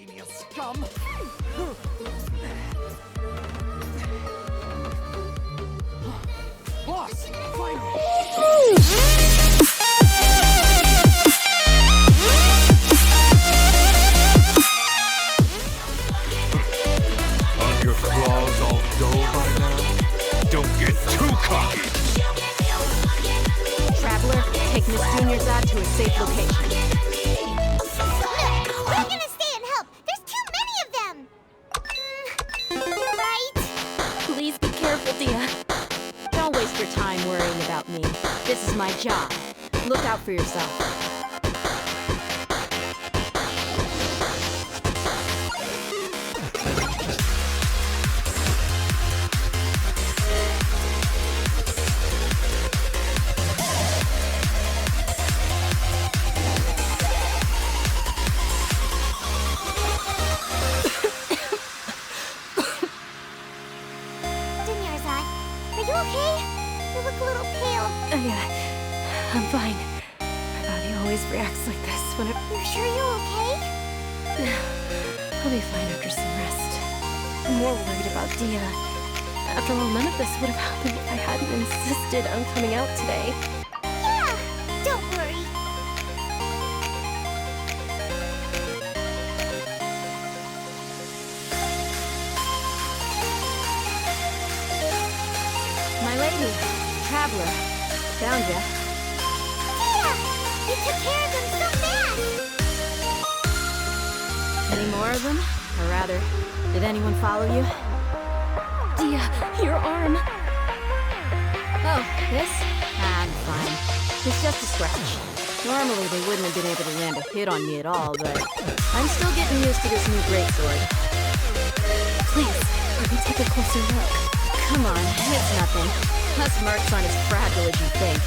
Academia scum! Boss! Finally! On your claws all dull by now? Don't get too cocky! Traveler, take Miss Junior's ad to a safe location. We're gonna stay and help. There's too many of them. Right? Please be careful, Dia. Don't waste your time worrying about me. This is my job. Look out for yourself. Yeah, I'm fine. My body always reacts like this when it... You sure you're okay? I'll be fine after some rest. I'm more worried about Dia. After all, none of this would have happened if I hadn't insisted on coming out today. Yeah, don't worry. My lady, Traveler, found ya. Dia! You took care of them so fast! Any more of them? Or rather, did anyone follow you? Dia, your arm! Oh, this? I'm fine. It's just a scratch. Normally they wouldn't have been able to land a hit on me at all, but I'm still getting used to this new greatsword. Please, let me take a closer look. Come on, it's nothing. Plus marks aren't as fragile as you think.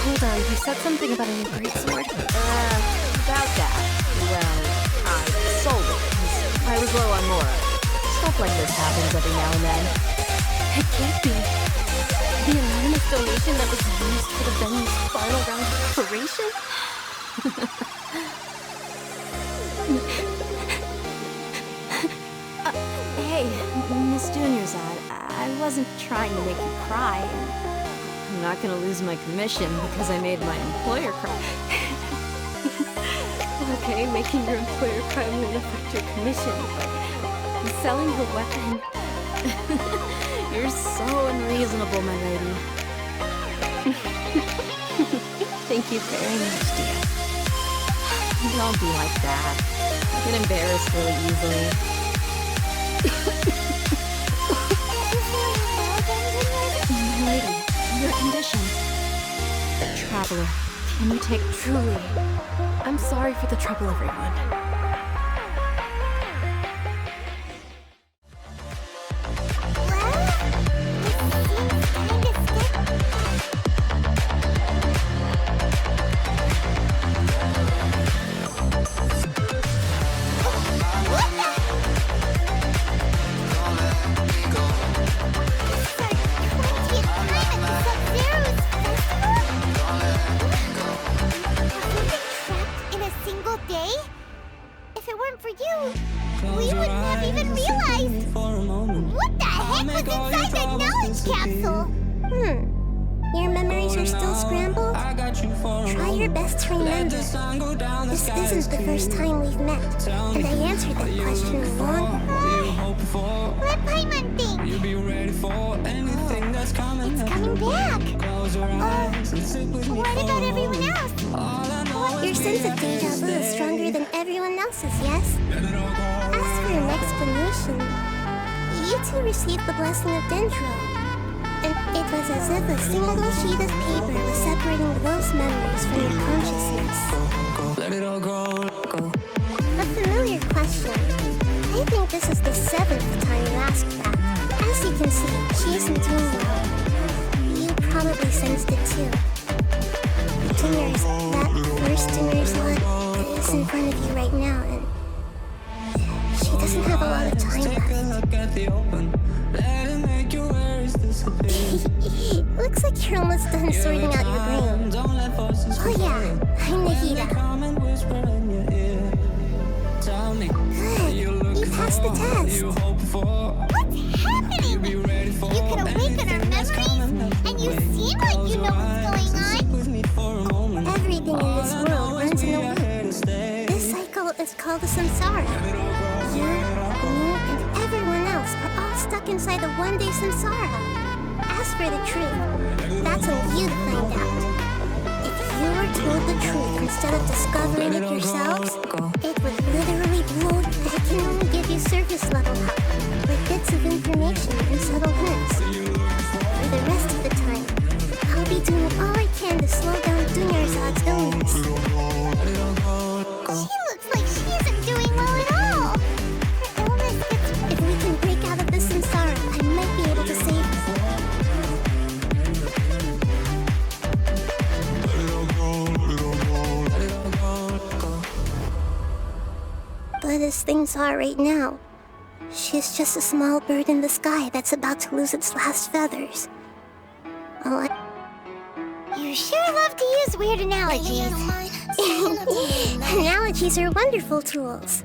Hold on, you said something about a new greatsword? About that. Well, I sold it, 'cause I was low on more. Stuff like this happens every now and then. It can't be. The anonymous donation that was used for the venue's final round of preparation? Hey, Miss Junior's ad. I wasn't trying to make you cry. I'm not gonna lose my commission because I made my employer cry. Okay, making your employer cry won't affect your commission, but selling the weapon... You're so unreasonable, my lady. Thank you very much, dear. Don't be like that. I get embarrassed really easily. My lady, your condition. Traveler, can you take truly? I'm sorry for the trouble, everyone. Your memories are still scrambled? Try your best to remember. This isn't the first time we've met, and I answered that question long before. What Paimon think? It's coming back. What about everyone else? Your sense of deja vu is stronger than everyone else's, yes? As for an explanation, you two received the blessing of Dendro. And it was as if a single sheet of paper was separating those memories from your consciousness. Let it all go. A familiar question. I think this is the 7th time you asked that. As you can see, she isn't doing well. You probably sensed it too. That first Dinner's lot is in front of you right now, and she doesn't have a lot of time left. Looks like you're almost done sorting out your brain. Oh yeah, I'm Nahida. the test. What's happening? You can awaken our memories, and you seem like you know what's going on. Everything in this world runs in a loop. This cycle is called the samsara. You, me, and everyone else are all stuck inside the one-day samsara. As for the truth, that's on you to find out. If you were told the truth instead of discovering it yourselves, it would literally blow. I can only give you surface level help, with bits of information and subtle hints. For the rest of the time, I'll be doing all I can to slow down Dunyarzad's illness. She looks like she isn't doing well at all. Her illness gets... If we can break out of the samsara, I might be able to save her. But as things are right now, she's just a small bird in the sky that's about to lose its last feathers. You sure love to use weird analogies. Analogies are wonderful tools.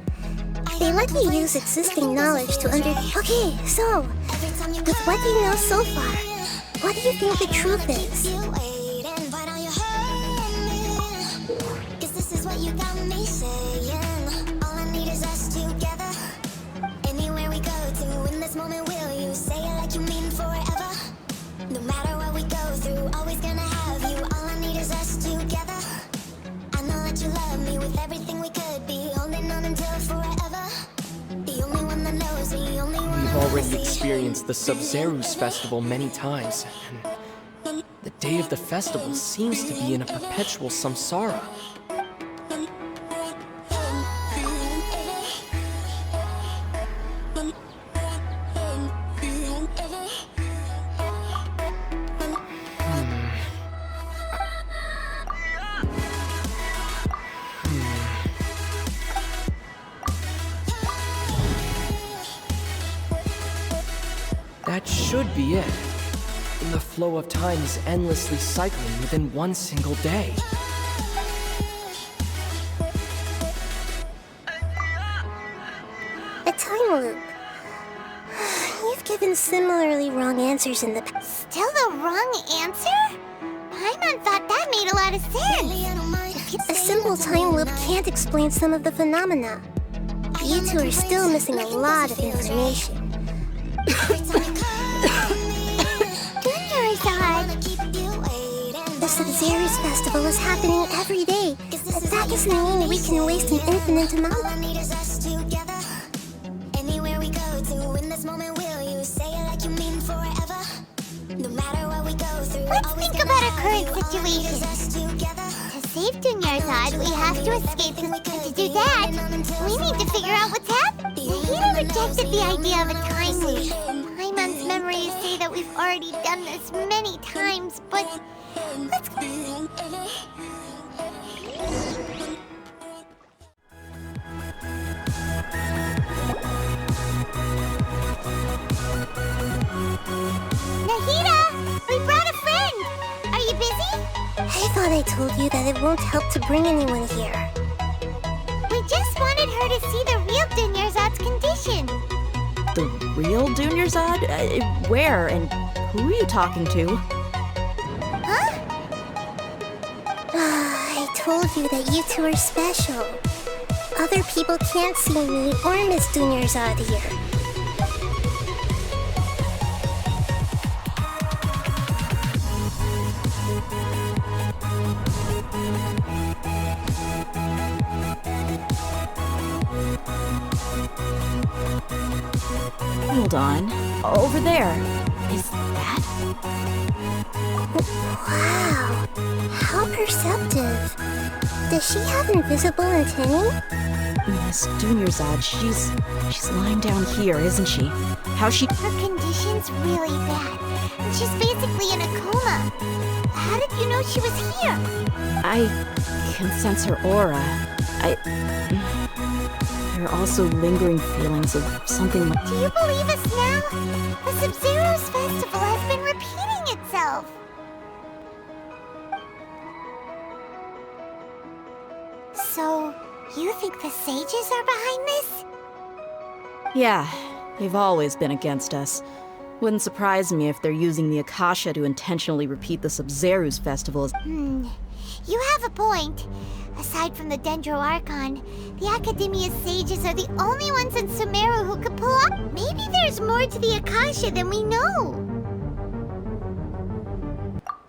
They let you use existing knowledge to Okay, so, with what you know so far, what do you think the truth is? Moment, will you say it like you mean forever? No matter what we go through, always gonna have you. All I need is us together. I know that you love me with everything we could be, holding on until forever. The only one that knows, the only one. We've already experienced the Sub-Zero's festival many times, and the day of the festival seems to be in a perpetual samsara. That should be it. The flow of time is endlessly cycling within one single day. A time loop. You've given similarly wrong answers in the past. Still the wrong answer? Paimon thought that made a lot of sense. A simple time loop can't explain some of the phenomena. You two are still missing a lot of information. The Sub-Zero's festival is happening every day, but that doesn't mean we can waste an infinite amount. All I need is us together. Anywhere we go to, in this moment, will you say it like you mean forever? No matter what we go through. Let's think about our current situation. To save Dunyarzad, we have to escape him, and to do that, we need to figure out what's happening. Nahida rejected the idea of a time loop. Paimon's memories say that we've already done this many times, but let's go. Nahida! We brought a friend! Are you busy? I thought I told you that it won't help to bring anyone here. We just wanted her to see the real Dunyarzad's condition. The real Dunyarzad? Where and who are you talking to? Huh? I told you that you two are special. Other people can't see me or Miss Dunyarzad here. Hold on. Over there. Is that? Wow. How perceptive. Does she have invisible antennae? Miss Dunyarzad, she's lying down here, isn't she? How's she? Her condition's really bad. And she's basically in a coma. How did you know she was here? I can sense her aura. There are also lingering feelings of something like... Do you believe us now? The Sub-Zero's festival has been repeating itself. So, you think the sages are behind this? Yeah, they've always been against us. Wouldn't surprise me if they're using the Akasha to intentionally repeat the Sub-Zeru's festivals. You have a point. Aside from the Dendro Archon, the Academia's sages are the only ones in Sumero who could pull off. Maybe there's more to the Akasha than we know.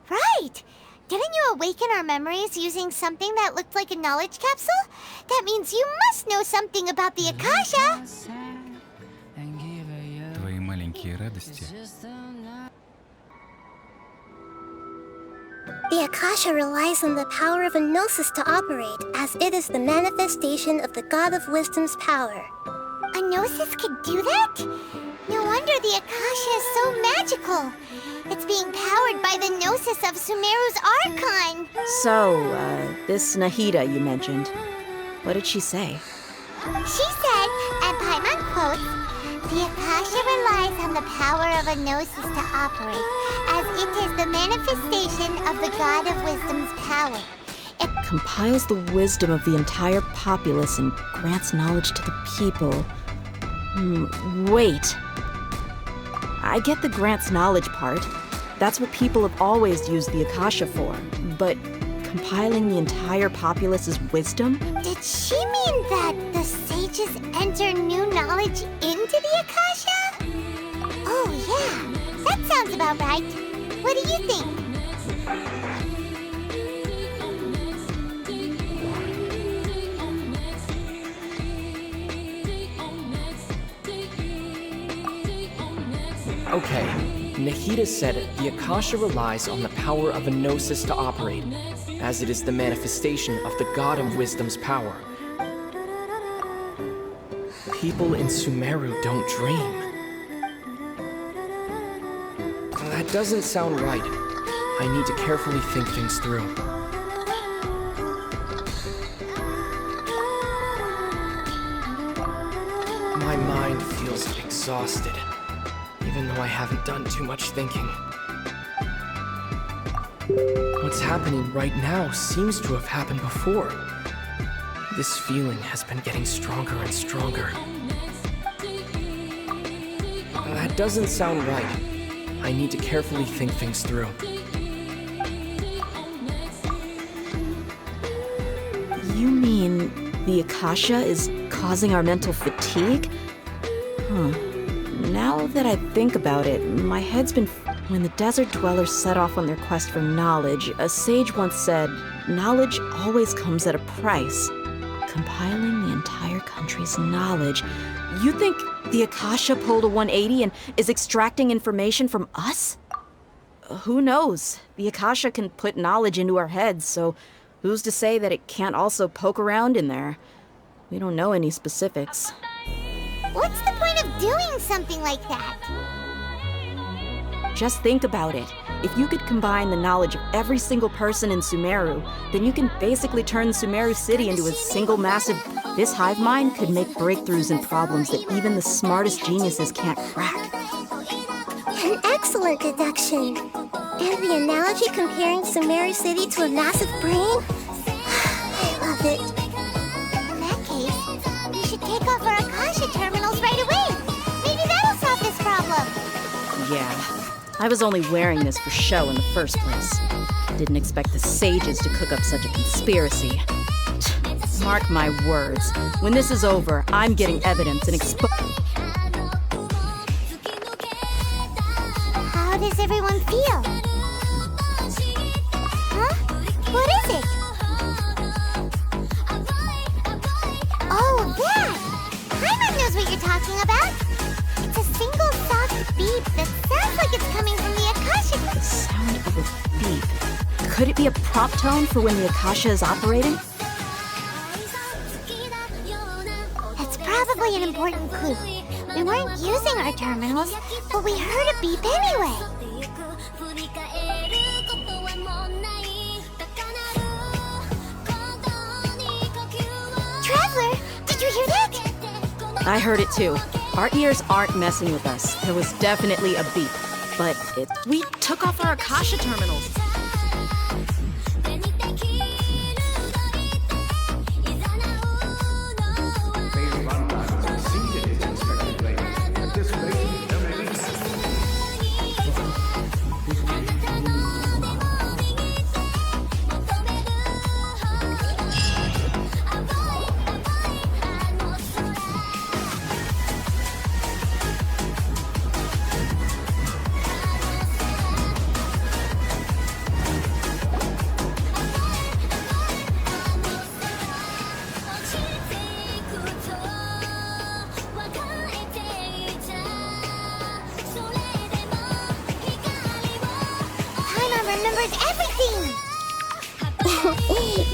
Right! Didn't you awaken our memories using something that looked like a knowledge capsule? That means you must know something about the Akasha! Твои маленькие радости. The Akasha relies on the power of a gnosis to operate, as it is the manifestation of the God of Wisdom's power. A gnosis could do that? No wonder the Akasha is so magical. It's being powered by the gnosis of Sumeru's Archon. So, this Nahida you mentioned, what did she say? She said, and Paimon quotes, "The Akasha relies on the power of a gnosis to operate, as it is the manifestation of the God of Wisdom's power. It Compiles the wisdom of the entire populace and grants knowledge to the people. Wait. I get the grants knowledge part. That's what people have always used the Akasha for. But compiling the entire populace's wisdom? Did she mean that the sages enter new knowledge into the Akasha? Oh yeah, that sounds about right. What do you think? Okay, Nahida said the Akasha relies on the power of a gnosis to operate, as it is the manifestation of the God of Wisdom's power. People in Sumeru don't dream. That doesn't sound right. I need to carefully think things through. My mind feels exhausted, even though I haven't done too much thinking. What's happening right now seems to have happened before. This feeling has been getting stronger and stronger. That doesn't sound right. I need to carefully think things through. You mean the Akasha is causing our mental fatigue? Now that I think about it, my head's been... When the desert dwellers set off on their quest for knowledge, a sage once said, knowledge always comes at a price. Compiling the entire country's knowledge. You think the Akasha pulled a 180 and is extracting information from us? Who knows? The Akasha can put knowledge into our heads, so who's to say that it can't also poke around in there? We don't know any specifics. What's the point of doing something like that? Just think about it. If you could combine the knowledge of every single person in Sumeru, then you can basically turn Sumeru City into a single massive... This hive mind could make breakthroughs in problems that even the smartest geniuses can't crack. An excellent deduction. And the analogy comparing Sumeru City to a massive brain? I love it. In that case, we should take off our Akasha terminals right away. Maybe that'll solve this problem. Yeah. I was only wearing this for show in the first place. Didn't expect the sages to cook up such a conspiracy. Mark my words. When this is over, I'm getting evidence and How does everyone feel? Huh? What is it? Oh, that! Paimon knows what you're talking about. It's a single soft beep that sounds like it's coming from the Akasha. The sound of a beep. Could it be a prompt tone for when the Akasha is operating? That's probably an important clue. We weren't using our terminals, but we heard a beep anyway. Traveler, did you hear that? I heard it too. Our ears aren't messing with us. There was definitely a beep. But we took off our Akasha terminals.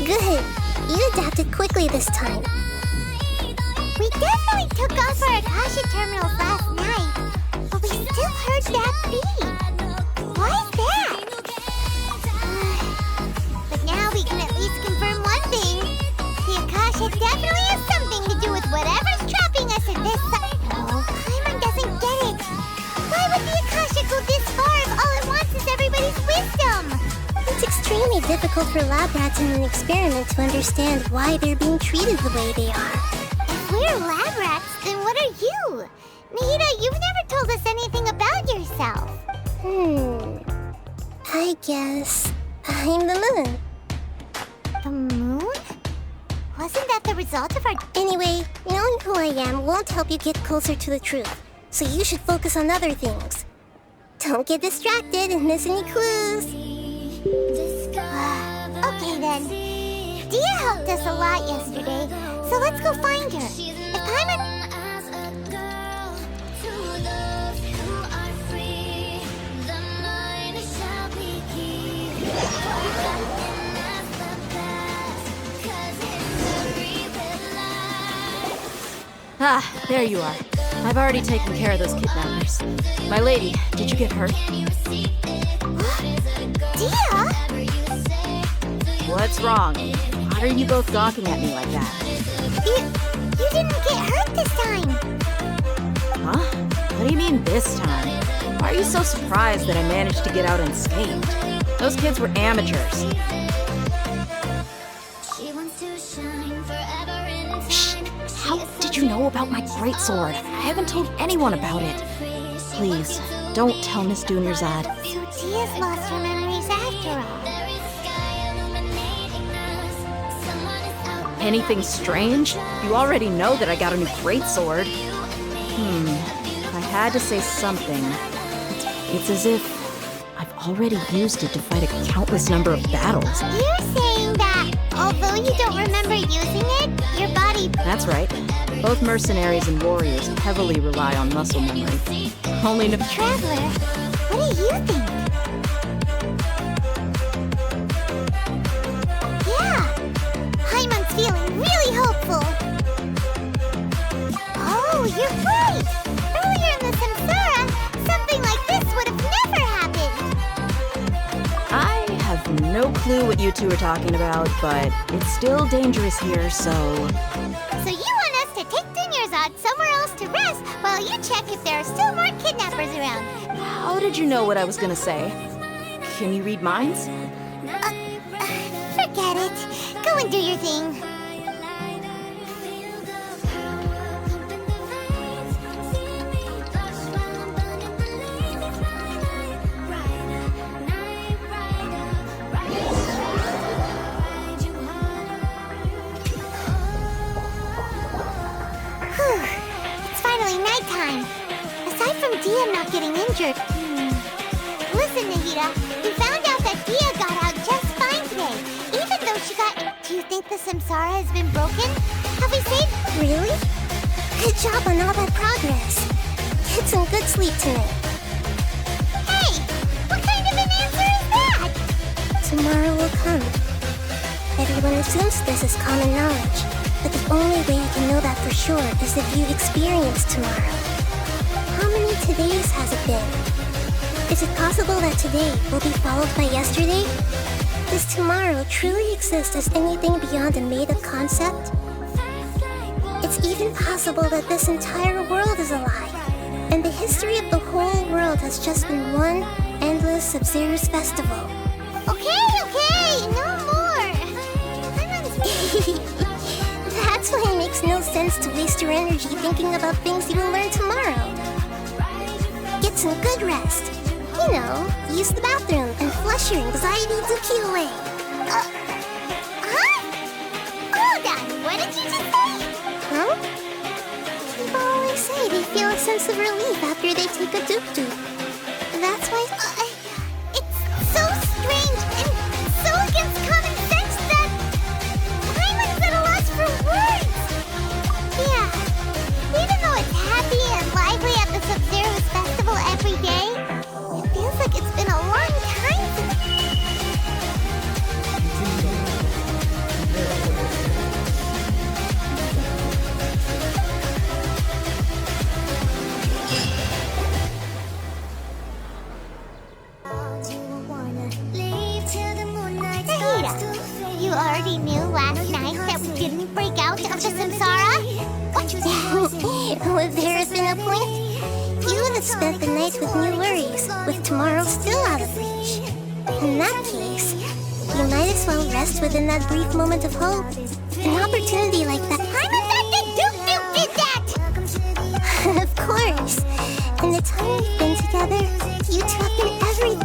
Good. You adapted quickly this time. We definitely took off our Akasha terminals last night, but we still heard that beep. Why is that? But now we can at least confirm one thing. The Akasha definitely has something to do with whatever's trapping us at this site. Oh, Paimon doesn't get it. Why would the Akasha go this far if all it wants is everybody's wisdom? It's extremely difficult for lab rats in an experiment to understand why they're being treated the way they are. If we're lab rats, then what are you? Nahida, you've never told us anything about yourself. I guess I'm the moon. The moon? Wasn't that the result of our... Anyway, knowing who I am won't help you get closer to the truth, so you should focus on other things. Don't get distracted and miss any clues. Okay then. Dia helped us a lot yesterday, so let's go find her. If Paimon... Ah, there you are. I've already taken care of those kidnappers. My lady, did you get hurt? Dia? What's wrong? Why are you both gawking at me like that? You didn't get hurt this time. Huh? What do you mean this time? Why are you so surprised that I managed to get out unscathed? Those kids were amateurs. Shh! How did you know about my greatsword? I haven't told anyone about it. Please, don't tell Miss Dunyarzad. So Dia's lost her memories after all. Anything strange? You already know that I got a new greatsword. If I had to say something, it's as if I've already used it to fight a countless number of battles. You're saying that although you don't remember using it, your body... That's right. Both mercenaries and warriors heavily rely on muscle memory. Only to... Traveler, what do you think? Yeah, Paimon's feeling really hopeful. Oh, you're right! Earlier in the Samsara, something like this would have never happened. I have no clue what you two are talking about, but it's still dangerous here, so... So you want us to take Dunyarzad somewhere else to rest while you check if there are still more kidnappers around? How did you know what I was gonna say? Can you read minds? Forget it. Go and do your thing. Whew. It's finally nighttime. Aside from Dia not getting injured. Listen, Nahida, we found out that Dia got out just fine today. Even though she got... Do you think the Samsara has been broken? Have we saved... Really? Good job on all that progress. Get some good sleep tonight. Hey! What kind of an answer is that? Tomorrow will come. Everyone assumes this is common knowledge, but the only way you can know that for sure is if you experience tomorrow. How many todays has it been? Is it possible that today will be followed by yesterday? Does tomorrow truly exist as anything beyond a made-up concept? It's even possible that this entire world is a lie, and the history of the whole world has just been one endless Sub-Zero's festival. Okay, no more. That's why it makes no sense to waste your energy thinking about things you will learn tomorrow. Get some good rest. You know, use the bathroom and flush your anxiety dookie away. Huh? Hold on, what did you just say? Huh? People always say they feel a sense of relief after they take a doop-doop. That's why... It's so strange and so against common sense that Paimon's at a loss for words. Yeah, even though it's happy and lively at the Sub-Zero's festival every day, it feels like it's been a long time since... spent the night with new worries, with tomorrow still out of reach. In that case, you might as well rest within that brief moment of hope. An opportunity like that. I'm not the Duke did that! Of course. In the time we've been together, you two have been everything.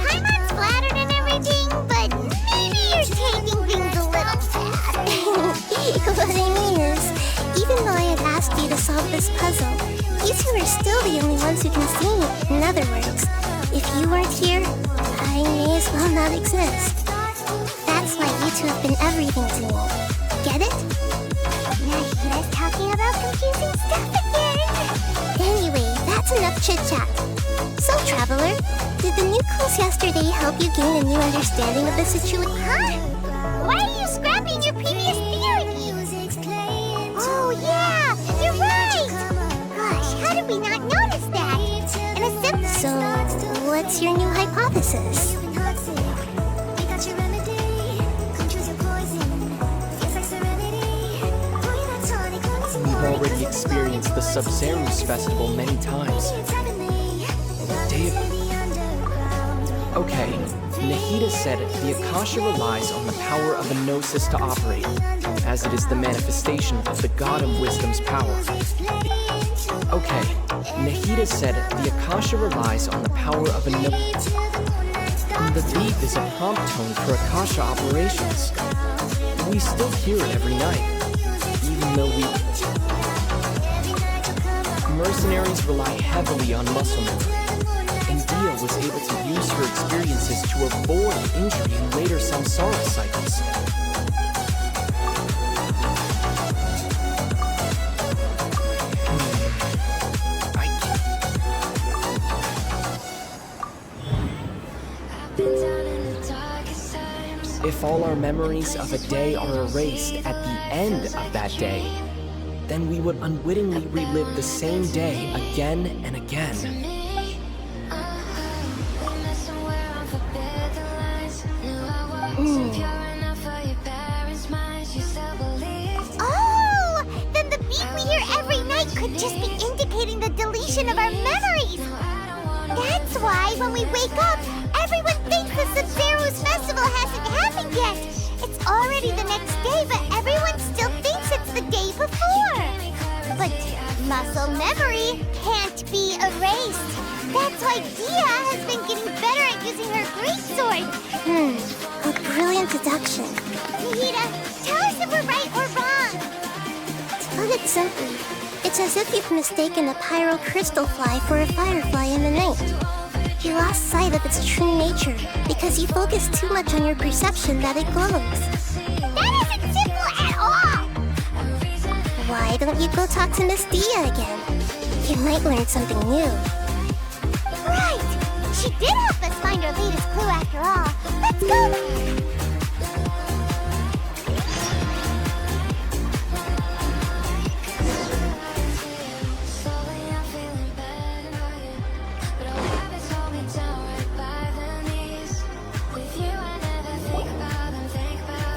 Paimon's flattered and everything, but maybe you're taking things a little fast. What I mean is, even though I had asked you to solve this puzzle, you two are still the only ones who can see me. In other words, if you weren't here, I may as well not exist. That's why you two have been everything to me. Get it? Now you're just talking about confusing stuff again. Anyway, that's enough chit-chat. So, Traveler, did the new clues yesterday help you gain a new understanding of the situation? Huh? Why are you scrapping your previous theory? Oh, yeah! You're right! Gosh, how did we not notice that? In a sense, so, what's your new hypothesis? We've already experienced the Sub-Zero's festival many times. The day of... Okay, Nahida said the Akasha relies on the power of a gnosis to operate, as it is the manifestation of the god of wisdom's power. Okay, Nahida said the Akasha relies on the power of a gnosis. The beep is a prompt tone for Akasha operations. We still hear it every night, even though we... Mercenaries rely heavily on muscle memory, and Dia was able to use her experiences to avoid injury in later samsara cycles. If all our memories of a day are erased at the end of that day, then we would unwittingly relive the same day again and again. Oh! Then the beat we hear every night could just be indicating the deletion of our memories! That's why when we wake up, everyone thinks the Sub-Zero's festival hasn't happened yet! It's already the next day, but everyone still thinks it's the day before! But muscle memory can't be erased. That's why Dia has been getting better at using her greatsword. A brilliant deduction. Nahida, tell us if we're right or wrong. To put it simply, it's as if you've mistaken a pyro crystal fly for a firefly in the night. You lost sight of its true nature because you focused too much on your perception that it glows. That isn't simple at all! Why don't you go talk to Miss Dia again? You might learn something new. Right! She did help us find our latest clue after all. Let's go!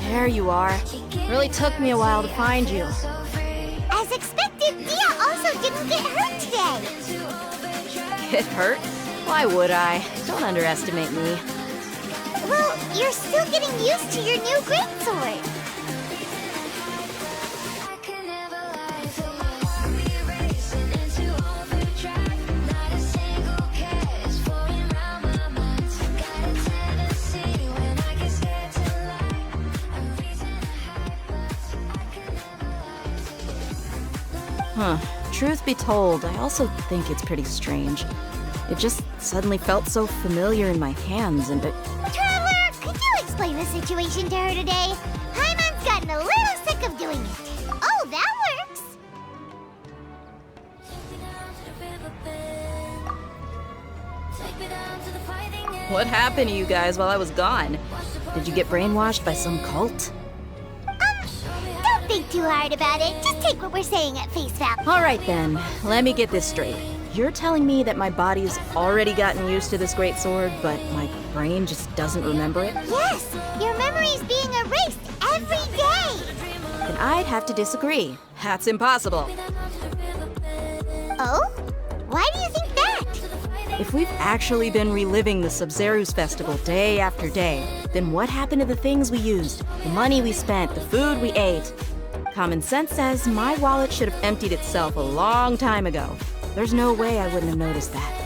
There you are. Really took me a while to find you. As expected, Dia also didn't get hurt today. Get hurt? Why would I? Don't underestimate me. Well, you're still getting used to your new greatsword. Huh. Truth be told, I also think it's pretty strange. It just suddenly felt so familiar in my hands and it... Traveler, could you explain the situation to her today? Paimon's gotten a little sick of doing it. Oh, that works! What happened to you guys while I was gone? Did you get brainwashed by some cult? Don't think too hard about it. Just take what we're saying at face value. Alright then, let me get this straight. You're telling me that my body's already gotten used to this great sword, but my brain just doesn't remember it? Yes! Your memory's being erased every day! Then I'd have to disagree. That's impossible. Oh? Why do you think that? If we've actually been reliving the Sub-Zeru's festival day after day, then what happened to the things we used, the money we spent, the food we ate? Common sense says my wallet should have emptied itself a long time ago. There's no way I wouldn't have noticed that.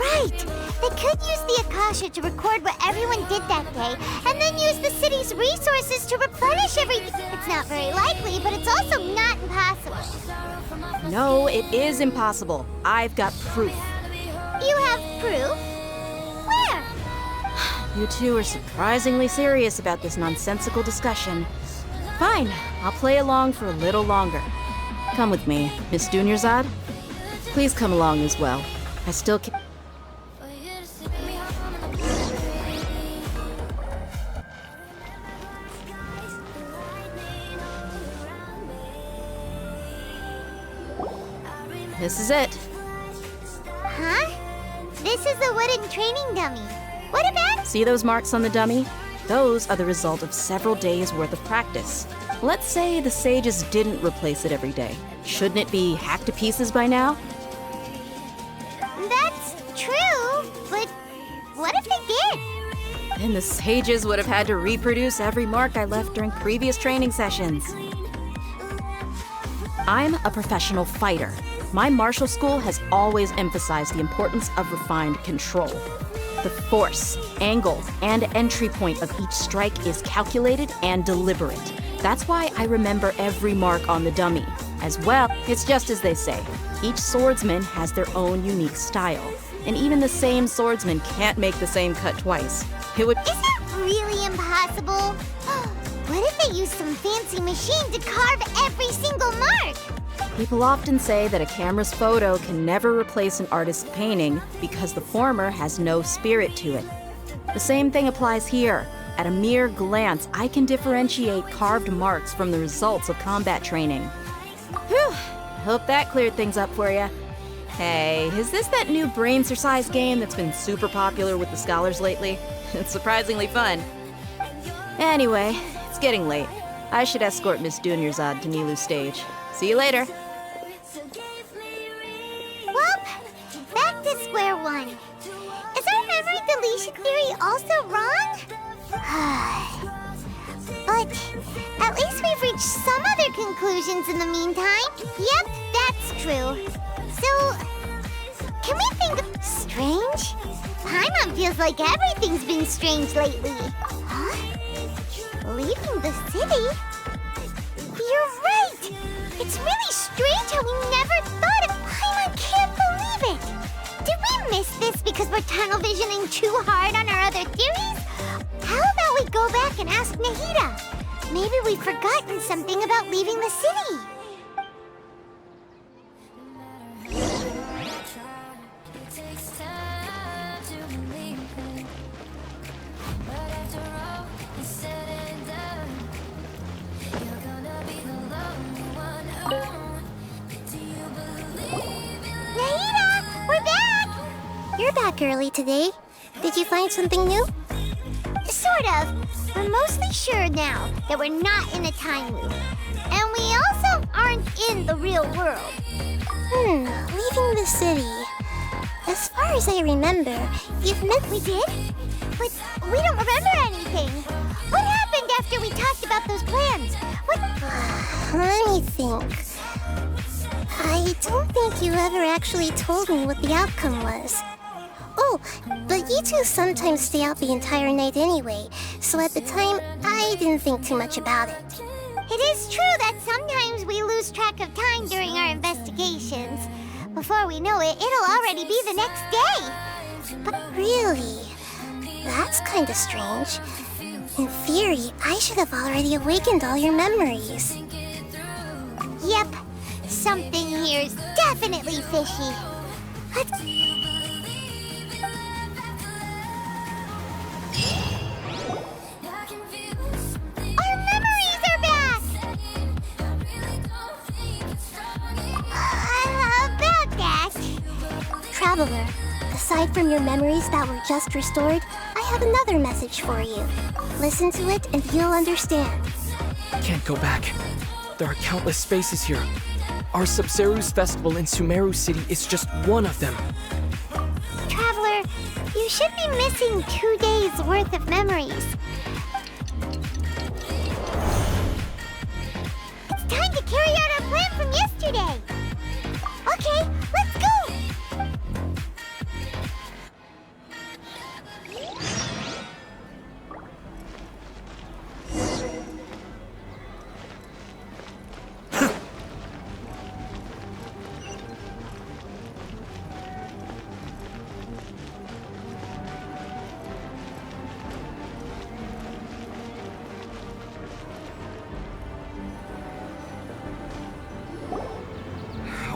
Right! They could use the Akasha to record what everyone did that day, and then use the city's resources to replenish everything. It's not very likely, but it's also not impossible. No, it is impossible. I've got proof. You have proof? Where? You two are surprisingly serious about this nonsensical discussion. Fine, I'll play along for a little longer. Come with me, Miss Dunyarzad. Please come along as well. I still can't. This is it. Huh? This is a wooden training dummy. What about? See those marks on the dummy? Those are the result of several days' worth of practice. Let's say the sages didn't replace it every day. Shouldn't it be hacked to pieces by now? That's true, but what if they did? Then the sages would have had to reproduce every mark I left during previous training sessions. I'm a professional fighter. My martial school has always emphasized the importance of refined control. The force, angle, and entry point of each strike is calculated and deliberate. That's why I remember every mark on the dummy. As well, it's just as they say. Each swordsman has their own unique style. And even the same swordsman can't make the same cut twice. It would— Is that really impossible? What if they use some fancy machine to carve every single mark? People often say that a camera's photo can never replace an artist's painting because the former has no spirit to it. The same thing applies here. At a mere glance, I can differentiate carved marks from the results of combat training. Whew, hope that cleared things up for you. Hey, is this that new brain exercise game that's been super popular with the scholars lately? It's surprisingly fun. Anyway, it's getting late. I should escort Miss Dunyarzad to Nilu's stage. See you later. Well, back to square one. Is our memory deletion theory also wrong? But at least we've reached some other conclusions in the meantime. Yep, that's true. So, can we think of strange? Paimon feels like everything's been strange lately. Huh? Leaving the city? You're right! It's really strange how we never thought of— I can't believe it! Did we miss this because we're tunnel visioning too hard on our other theories? How about we go back and ask Nahida? Maybe we've forgotten something about leaving the city. You're back early today. Did you find something new? Sort of. We're mostly sure now that we're not in a time loop. And we also aren't in the real world. Leaving the city. As far as I remember, you've met— We did? But we don't remember anything. What happened after we talked about those plans? What— Let me think. I don't think you ever actually told me what the outcome was. Oh, but you two sometimes stay out the entire night anyway, so at the time, I didn't think too much about it. It is true that sometimes we lose track of time during our investigations. Before we know it, it'll already be the next day. But really, that's kinda strange. In theory, I should have already awakened all your memories. Yep, something here's definitely fishy. Let's— Traveler, aside from your memories that were just restored, I have another message for you. Listen to it and you'll understand. Can't go back. There are countless spaces here. Our Sabzeruz festival in Sumero City is just one of them. Traveler, you should be missing 2 days worth of memories. It's time to carry out our plan from yesterday. Okay, let's go!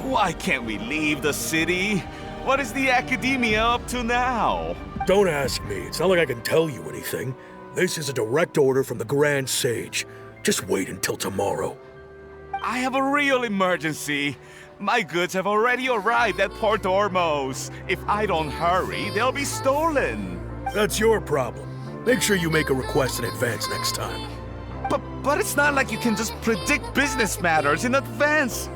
Why can't we leave the city? What is the academia up to now? Don't ask me. It's not like I can tell you anything. This is a direct order from the Grand Sage. Just wait until tomorrow. I have a real emergency. My goods have already arrived at Port Ormos. If I don't hurry, they'll be stolen. That's your problem. Make sure you make a request in advance next time. But it's not like you can just predict business matters in advance.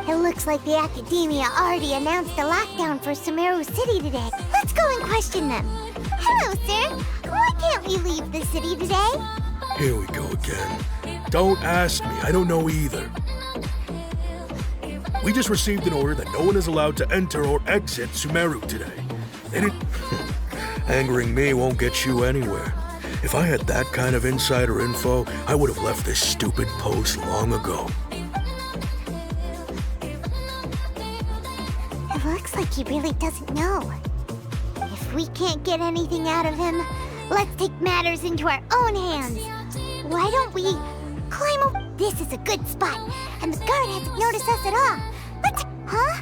It looks like the Academia already announced a lockdown for Sumero City today. Let's go and question them. Hello, sir. Why can't we leave the city today? Here we go again. Don't ask me. I don't know either. We just received an order that no one is allowed to enter or exit Sumero today. And it... Angering me won't get you anywhere. If I had that kind of insider info, I would have left this stupid post long ago. It looks like he really doesn't know. If we can't get anything out of him, let's take matters into our own hands. Why don't we climb up? This is a good spot, and the guard hasn't noticed us at all. Let's... Huh?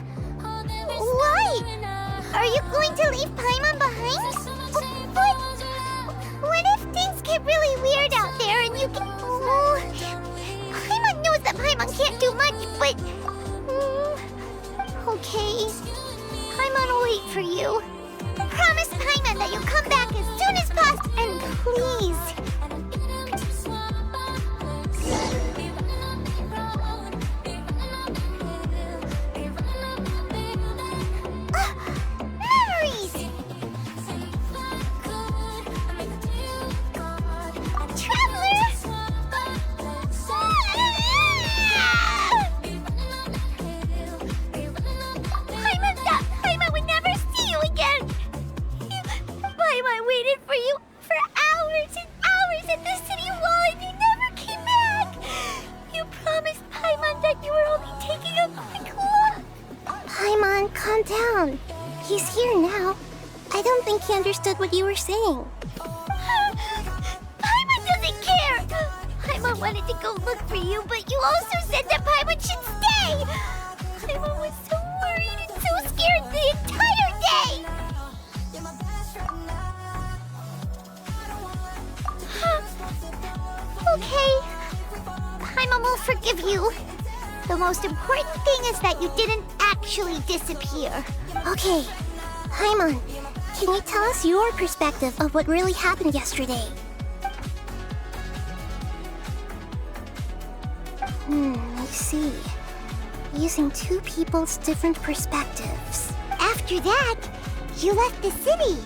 Why? Are you going to leave Paimon behind? But what if things get really weird out there and you can... Oh, Paimon knows that Paimon can't do much, but... Okay. Paimon will wait for you. Promise Paimon that you'll come back as soon as possible. And please... He understood what you were saying. Paimon doesn't care! Paimon wanted to go look for you, but you also said that Paimon should stay! Paimon was so worried and so scared the entire day! Okay. Paimon will forgive you. The most important thing is that you didn't actually disappear. Okay. Paimon, can you tell us your perspective of what really happened yesterday? I see. Using two people's different perspectives. After that, you left the city.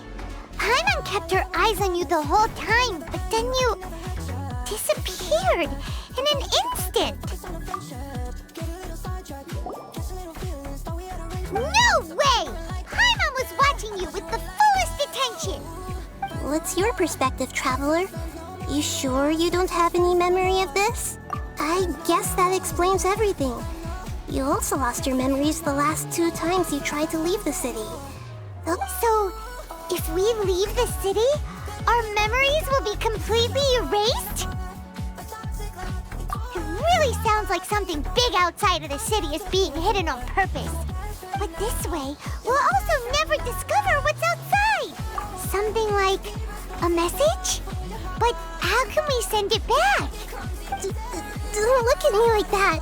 Paimon kept her eyes on you the whole time, but then you disappeared in an instant. No way! Paimon was watching you with the fullest attention! What's your perspective, Traveler? You sure you don't have any memory of this? I guess that explains everything. You also lost your memories the last 2 times you tried to leave the city. So, if we leave the city, our memories will be completely erased? It really sounds like something big outside of the city is being hidden on purpose. But this way, we'll also never discover what's outside. Something like a message? But how can we send it back? Don't look at me like that.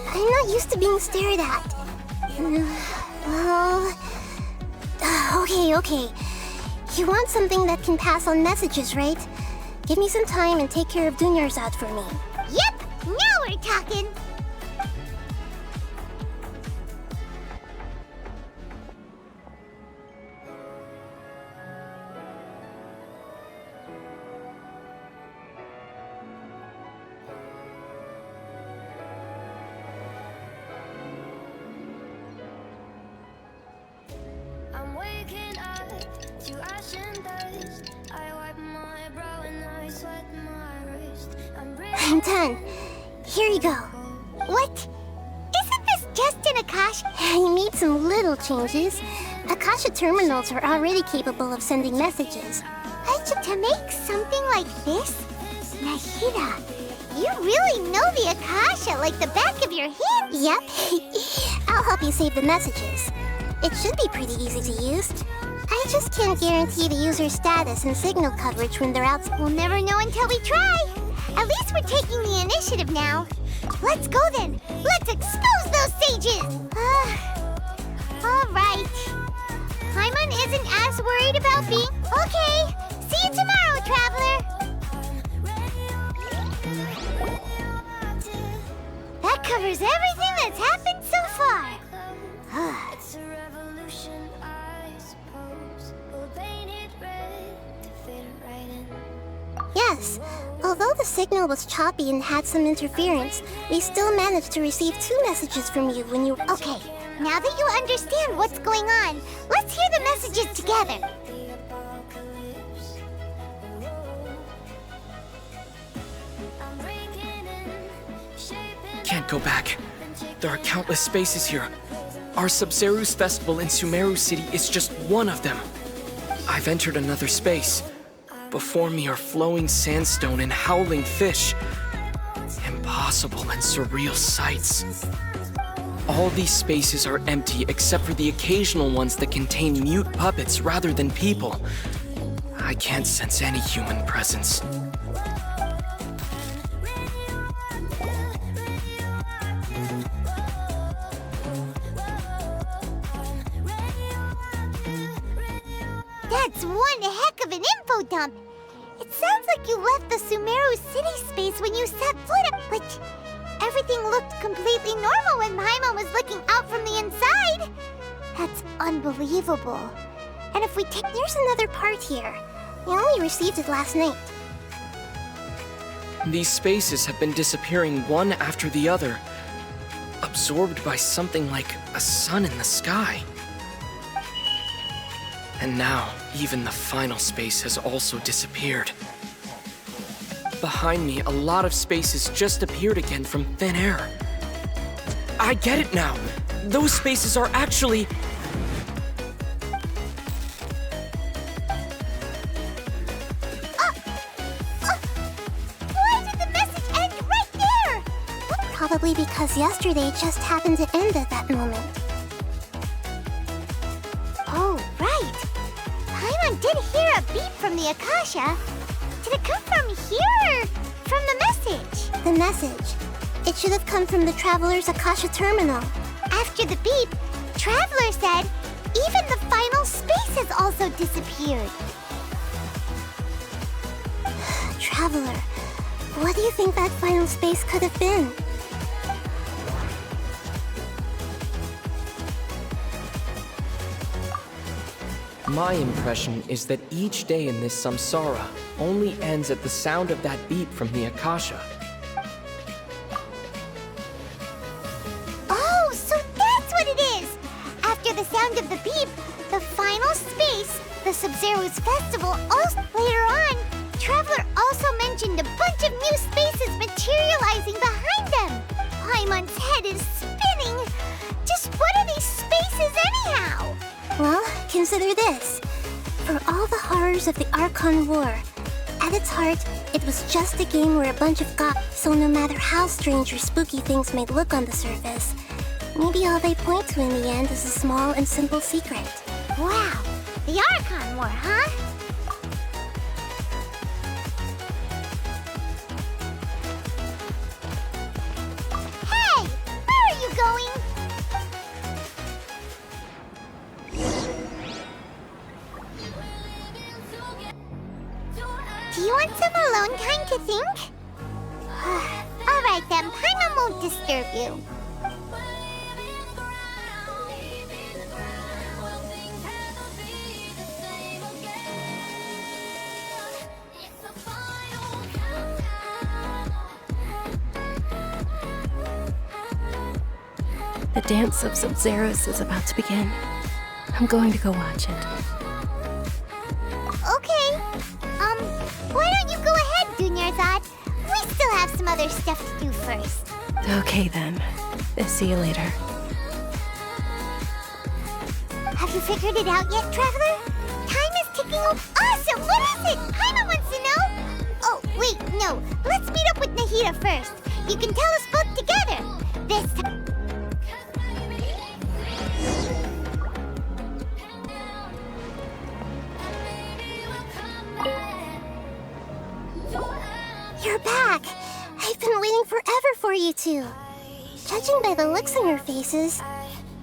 I'm not used to being stared at. Well... Okay. You want something that can pass on messages, right? Give me some time and take care of Dunyarzad for me. Yep, now we're talking. I'm waking up to ash and dust. I wipe my brow and I sweat my wrist. I'm done. Here you go. What? Isn't this just an Akasha? You made some little changes. Akasha terminals are already capable of sending messages. To make something like this? Nahida, you really know the Akasha like the back of your hand? Yep. I'll help you save the messages. It should be pretty easy to use. I just can't guarantee the user's status and signal coverage when they're out. We'll never know until we try. At least we're taking the initiative now. Let's go then. Let's expose those sages. All right. Paimon isn't as worried about being... Okay. See you tomorrow, Traveler. That covers everything that's happened so far. It's a revolution, I suppose. We'll paint it red to fit it right in. Yes. Although the signal was choppy and had some interference, we still managed to receive 2 messages from you when you... Okay, now that you understand what's going on, let's hear the messages together. The apocalypse. I'm breaking in, shaping. Can't go back. There are countless spaces here. Our Sub-Zeru's festival in Sumero City is just one of them. I've entered another space. Before me are flowing sandstone and howling fish. Impossible and surreal sights. All these spaces are empty except for the occasional ones that contain mute puppets rather than people. I can't sense any human presence. That's one heck of an info dump. It sounds like you left the Sumero city space when you set foot up, but everything looked completely normal when Paimon was looking out from the inside. That's unbelievable. And if we take... There's another part here. We only received it last night. These spaces have been disappearing one after the other, absorbed by something like a sun in the sky. And now, even the final space has also disappeared. Behind me, a lot of spaces just appeared again from thin air. I get it now! Those spaces are actually... Why did the message end right there? Probably because yesterday just happened to end at that moment. Oh, right. Paimon did hear a beep from the Akasha. Did it come from here or from the message? The message. It should have come from the Traveler's Akasha terminal. After the beep, Traveler said even the final space has also disappeared. Traveler, what do you think that final space could have been? My impression is that each day in this samsara only ends at the sound of that beep from the Akasha. Oh, so that's what it is! After the sound of the beep, the final space, the Sub-Zeru's festival, also later on, Traveler also mentioned a bunch of new spaces materializing behind them. Paimon's head is spinning. Just what are these spaces anyhow? Well, consider this. For all the horrors of the Archon War, at its heart, it was just a game where a bunch of so no matter how strange or spooky things may look on the surface, maybe all they point to in the end is a small and simple secret. Wow, the Archon War, huh? Hey, where are you going? Do you want some alone time to think? Alright then, Paimon won't disturb you. The dance of Sub-Zeros is about to begin. I'm going to go watch it. Okay. Why don't you go ahead, Dunyarzad? We still have some other stuff to do first. Okay then. See you later. Have you figured it out yet, Traveler? Time is ticking. Awesome! What is it? Paimon wants to know. Oh, wait, no. Let's meet up with Nahida first. You can tell us both together. This time. You're back! I've been waiting forever for you two. Judging by the looks on your faces,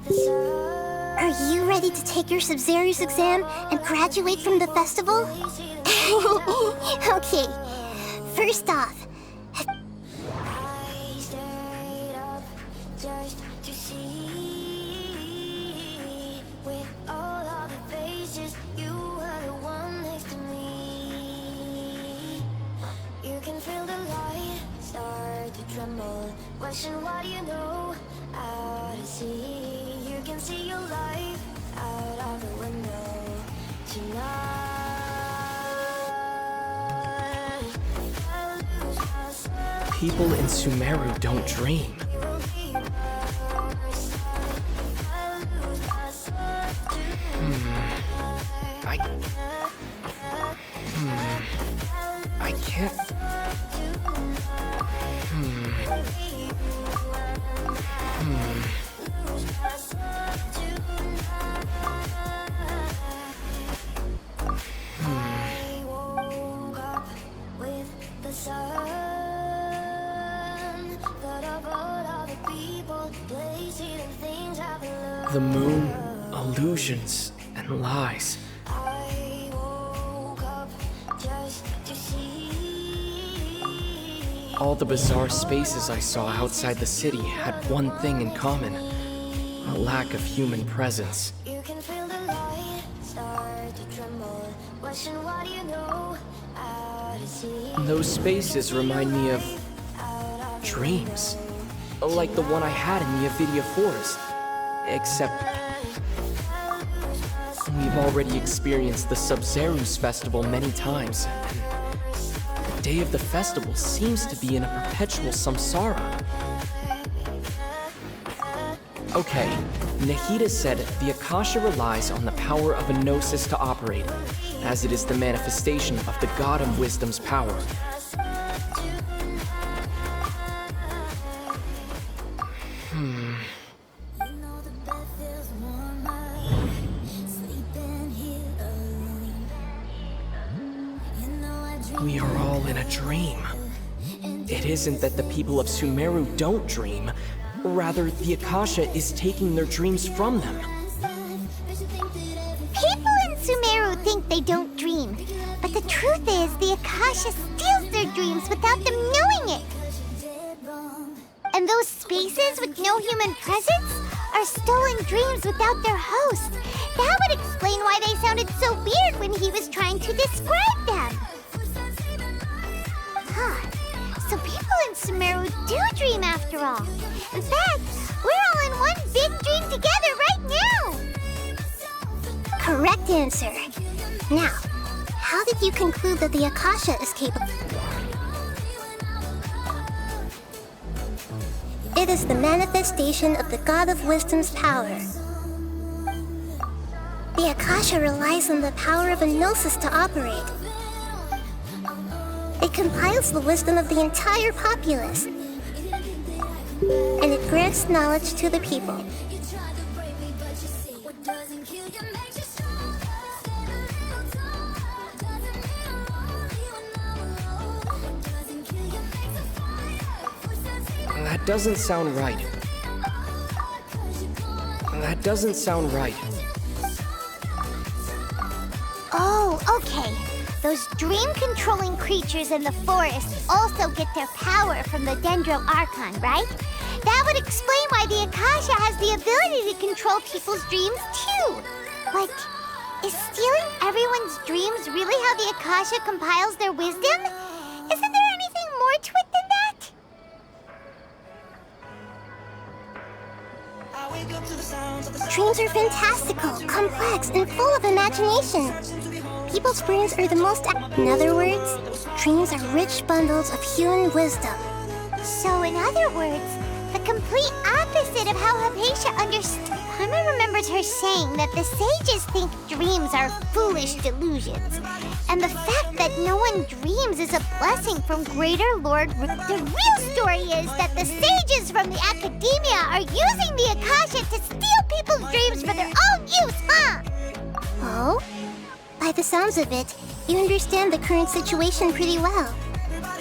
are you ready to take your Sub-Zero's exam and graduate from the festival? Okay, first off, question what you know out to sea. You can see your life out of the window tonight. People in Sumero don't dream. I can't. The moon, illusions, and lies. All the bizarre spaces I saw outside the city had one thing in common: a lack of human presence. You can feel the light start to tremble. Question what you know out to sea. Those spaces remind me of dreams, like the one I had in the Avidia Forest. Except we've already experienced the Sub-Zero's festival many times, and the day of the festival seems to be in a perpetual samsara. Okay, Nahida said the Akasha relies on the power of a gnosis to operate, as it is the manifestation of the god of wisdom's power. We are all in a dream. It isn't that the people of Sumero don't dream, rather the Akasha is taking their dreams from them. people in Sumero think they don't dream, but the truth is the Akasha steals their dreams without them knowing it. And those spaces with no human presence are stolen dreams without their host. That would explain why they sounded so weird when he was trying to describe them. Huh. So people in Sumero do dream after all. In fact, we're all in one big dream together right now. Correct answer. Now, how did you conclude that the Akasha is capable? It is the manifestation of the God of Wisdom's power. The Akasha relies on the power of a gnosis to operate. It compiles the wisdom of the entire populace, and it grants knowledge to the people. That doesn't sound right. That doesn't sound right. Oh, okay. those dream-controlling creatures in the forest also get their power from the Dendro Archon, right? That would explain why the Akasha has the ability to control people's dreams too. But is stealing everyone's dreams really how the Akasha compiles their wisdom? Isn't there anything more to it than that? Dreams are fantastical, complex, and full of imagination. People's brains are the most... In other words, dreams are rich bundles of human wisdom. So in other words, the complete opposite of how Hypatia understood. Paimon remembers her saying that the sages think dreams are foolish delusions. And the fact that no one dreams is a blessing from Greater Lord. The real story is that the sages from the academia are using the Akasha to steal people's dreams for their own use, huh? Oh? By the sounds of it, you understand the current situation pretty well.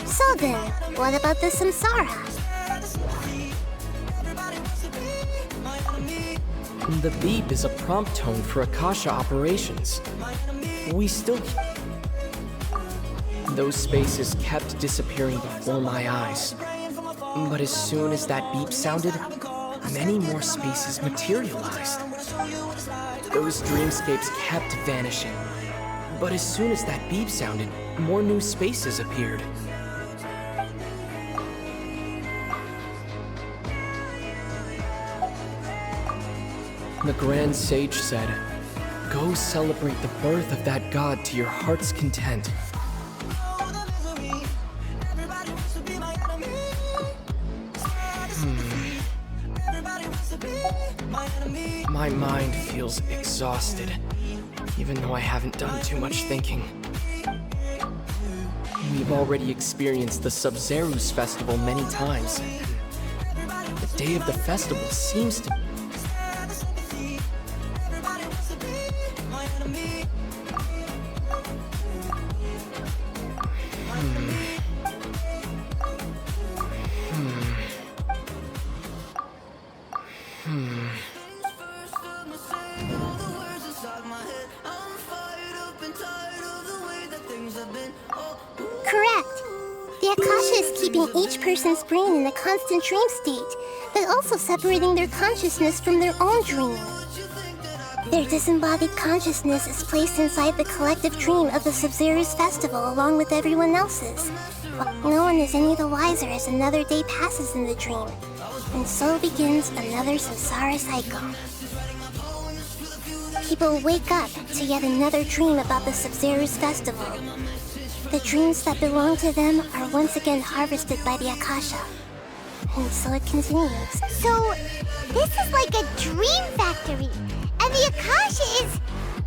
So then, what about the samsara? The beep is a prompt tone for Akasha operations. We still... Those spaces kept disappearing before my eyes. But as soon as that beep sounded, many more spaces materialized. Those dreamscapes kept vanishing. But as soon as that beep sounded, more new spaces appeared. The Grand Sage said, "Go celebrate the birth of that god to your heart's content." My mind feels exhausted, even though I haven't done too much thinking. We've already experienced the Sub-Zeru's festival many times. The day of the festival seems to... Correct. The Akasha is keeping each person's brain in a constant dream state, but also separating their consciousness from their own dream. Their disembodied consciousness is placed inside the collective dream of the Sub-Zeru's festival along with everyone else's. No one is any the wiser as another day passes in the dream, and so begins another samsara cycle. People wake up to yet another dream about the Sub-Zeru's festival. The dreams that belong to them are once again harvested by the Akasha. And so it continues. So, this is like a dream factory, and the Akasha is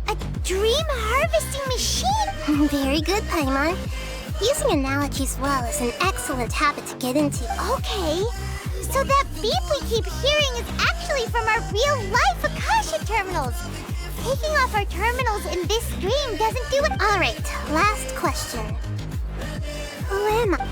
a dream harvesting machine? Very good, Paimon. Using analogies well is an excellent habit to get into. Okay, so that beep we keep hearing is actually from our real-life Akasha terminals. Taking off our terminals in this dream doesn't do it. All right, last question. Who am I?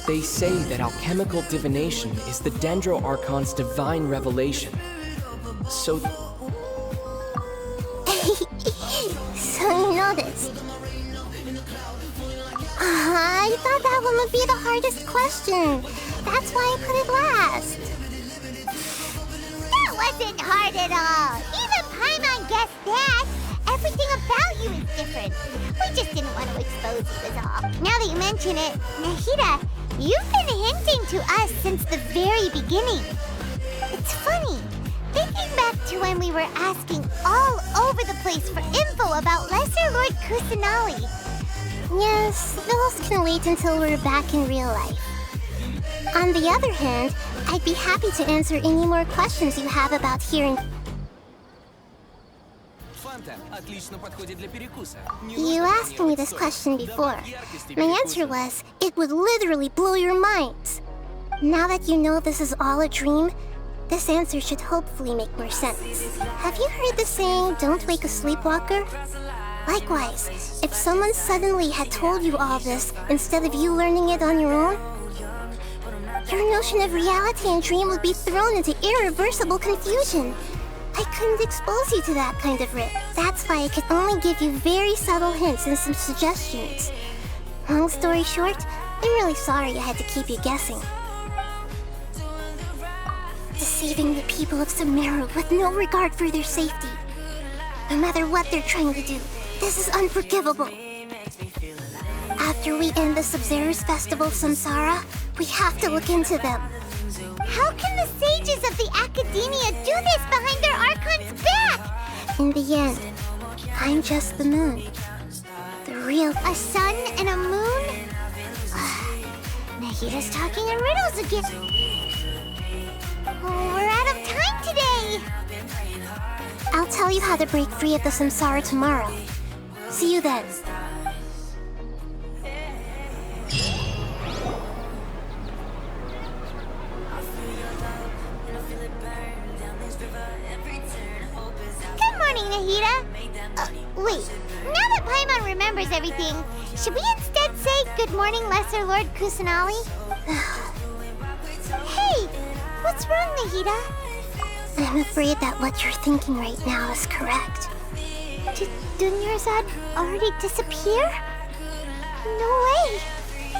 They say that alchemical divination is the Dendro Archon's divine revelation. So... So you know this. I thought that one would be the hardest question. That's why I put it last. That wasn't hard at all. Even Paimon guessed that. Everything about you is different. We just didn't want to expose you is all. Now that you mention it, Nahida, you've been hinting to us since the very beginning. It's funny, thinking back to when we were asking all over the place for info about Lesser Lord Kusanali. Yes, those can wait until we're back in real life. On the other hand, I'd be happy to answer any more questions you have about hearing. You asked me this question before. My answer was, it would literally blow your minds. Now that you know this is all a dream, this answer should hopefully make more sense. Have you heard the saying, "Don't wake a sleepwalker"? Likewise, if someone suddenly had told you all this instead of you learning it on your own, your notion of reality and dream would be thrown into irreversible confusion. I couldn't expose you to that kind of rip. That's why I could only give you very subtle hints and some suggestions. Long story short, I'm really sorry I had to keep you guessing. Deceiving the people of Sumero with no regard for their safety. No matter what they're trying to do, this is unforgivable. After we end the Sub-Zero's Festival Samsara, we have to look into them. How can the sages of the Academia do this behind their Archon's back? In the end, I'm just the moon. The real... A sun and a moon? Nahida's talking in riddles again. Oh, we're out of time today. I'll tell you how to break free of the Samsara tomorrow. See you then. Good morning, Nahida. Wait, now that Paimon remembers everything, should we instead say good morning, Lesser Lord Kusanali? Hey, what's wrong, Nahida? I'm afraid that what you're thinking right now is correct. Did Dunyarzad already disappear? No way!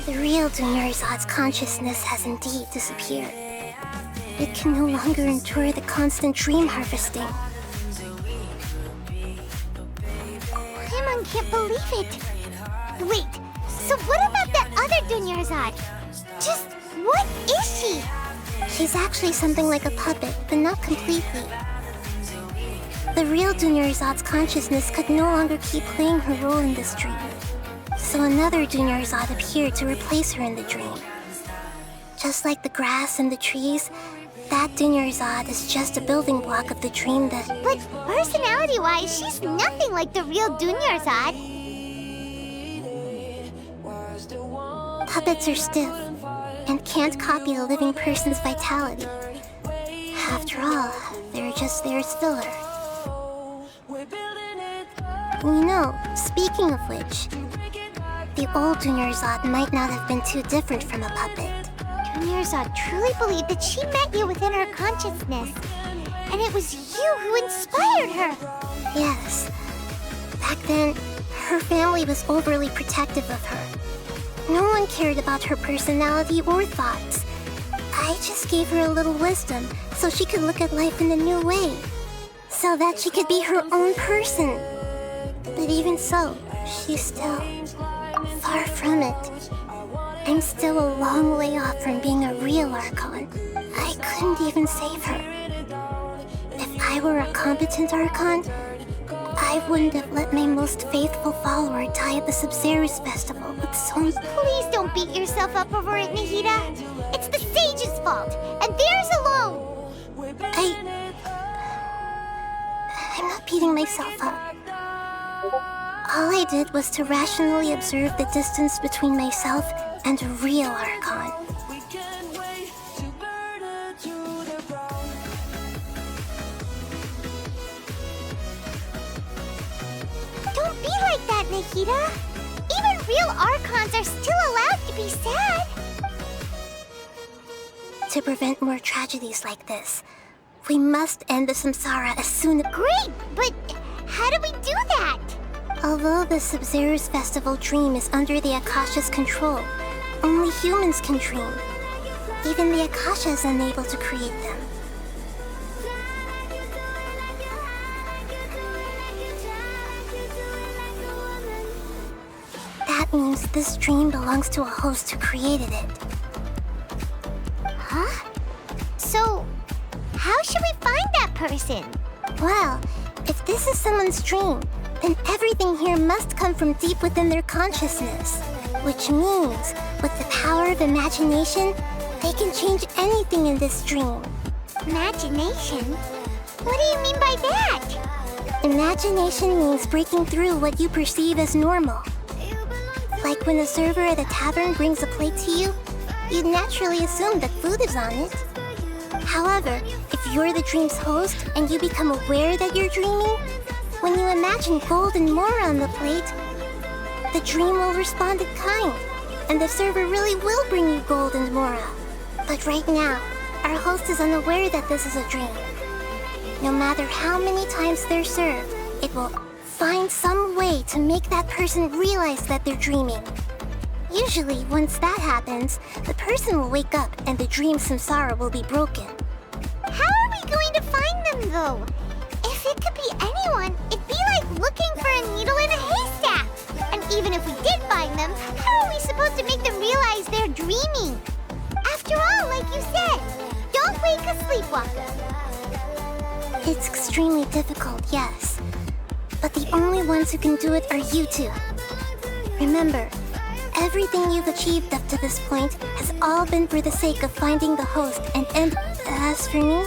The real Dunyarzad's consciousness has indeed disappeared. It can no longer endure the constant dream harvesting. Paimon can't believe it. Wait, so what about that other Dunyarzad? Just what is she? She's actually something like a puppet, but not completely. The real Dunyarzad's consciousness could no longer keep playing her role in this dream. So another Dunyarzad appeared to replace her in the dream. Just like the grass and the trees, that Dunyarzad is just a building block of the dream that... But personality-wise, she's nothing like the real Dunyarzad. Puppets are stiff and can't copy the living person's vitality. After all, they're just there as filler. You know, speaking of which, the old Dunyarzad might not have been too different from a puppet. Dunyarzad truly believed that she met you within her consciousness, and it was you who inspired her. Yes. Back then, her family was overly protective of her. No one cared about her personality or thoughts. I just gave her a little wisdom so she could look at life in a new way. So that she could be her own person. But even so, she's still far from it. I'm still a long way off from being a real Archon. I couldn't even save her. If I were a competent Archon, I wouldn't have let my most faithful follower die at the Sub-Zero's festival with so... Please don't beat yourself up over it, Nahida. It's the sage's fault, and theirs alone. I'm not beating myself up. All I did was to rationally observe the distance between myself and a real Archon. Don't be like that, Nahida. Even real Archons are still allowed to be sad. To prevent more tragedies like this, we must end the Samsara as soon as... Great, but how do we do that? Although the Sub-Zero's festival dream is under the Akasha's control, only humans can dream. Even the Akasha is unable to create them. That means this dream belongs to a host who created it. Huh? So, how should we find that person? Well, if this is someone's dream, then everything here must come from deep within their consciousness. Which means, with the power of imagination, they can change anything in this dream. Imagination? What do you mean by that? Imagination means breaking through what you perceive as normal. Like when the server at a tavern brings a plate to you, you'd naturally assume that food is on it. However, if you're the dream's host and you become aware that you're dreaming, when you imagine gold and more on the plate, the dream will respond in kind, and the server really will bring you gold and mora. But right now, our host is unaware that this is a dream. no matter how many times they're served, it will find some way to make that person realize that they're dreaming. Usually, once that happens, the person will wake up and the dream samsara will be broken. How are we going to find them, though? If it could be anyone, it'd be like looking for a needle in a haystack. And even if we did find them, how are we supposed to make them realize they're dreaming? After all, like you said, don't wake a sleepwalker. It's extremely difficult, yes. But the only ones who can do it are you two. Remember, everything you've achieved up to this point has all been for the sake of finding the host and as for me,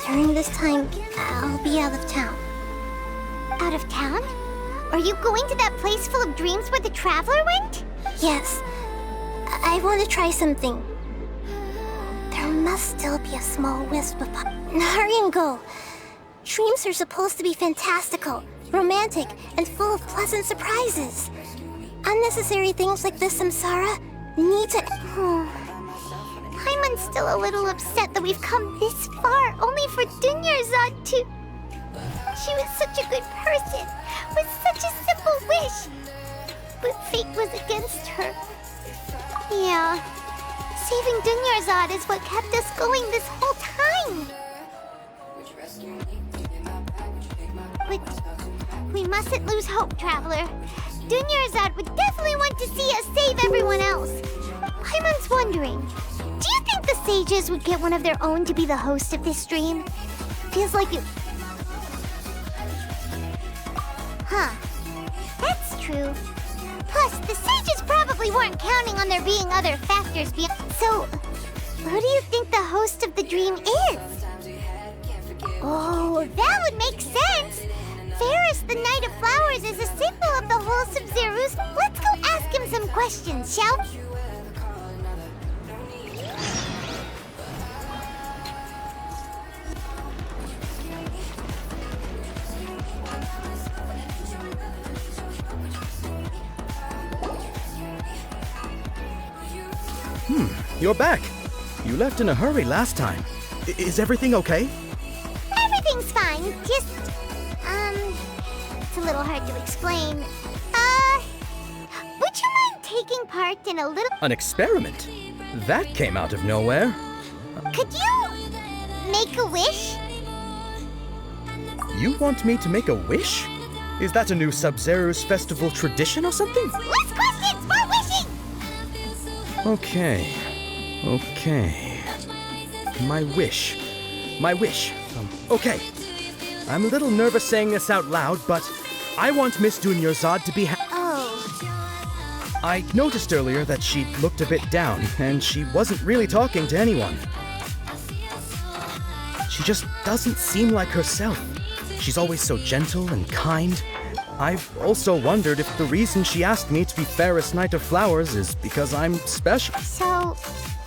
during this time, I'll be out of town. Out of town? Are you going to that place full of dreams where the traveler went? Yes. I want to try something. There must still be a small wisp of hurry and go. Dreams are supposed to be fantastical, romantic, and full of pleasant surprises. Unnecessary things like this samsara need to... Paimon's still a little upset that we've come this far only for Dunyarzad to... She was such a good person, with such a simple wish. But fate was against her. Yeah, saving Dunyarzad is what kept us going this whole time. But we mustn't lose hope, Traveler. Dunyarzad would definitely want to see us save everyone else. Paimon's wondering, do you think the sages would get one of their own to be the host of this stream? Feels like it... Huh. That's true. Plus, the sages probably weren't counting on there being other factors beyond... So, who do you think the host of the dream is? Oh, that would make sense! Ferris, the Knight of Flowers, is a symbol of the wholesome Zerus. Let's go ask him some questions, shall we? You're back. You left in a hurry last time. Is everything okay? Everything's fine. Just, it's a little hard to explain. Would you mind taking part in a little... An experiment? That came out of nowhere. Could you make a wish? You want me to make a wish? Is that a new Sub-Zero's festival tradition or something? Less questions, more wishing! Okay. My wish. Okay. I'm a little nervous saying this out loud, but I want Miss Dunyarzad to be I noticed earlier that she looked a bit down, and she wasn't really talking to anyone. She just doesn't seem like herself. She's always so gentle and kind. I've also wondered if the reason she asked me to be Fairest Knight of Flowers is because I'm special. So,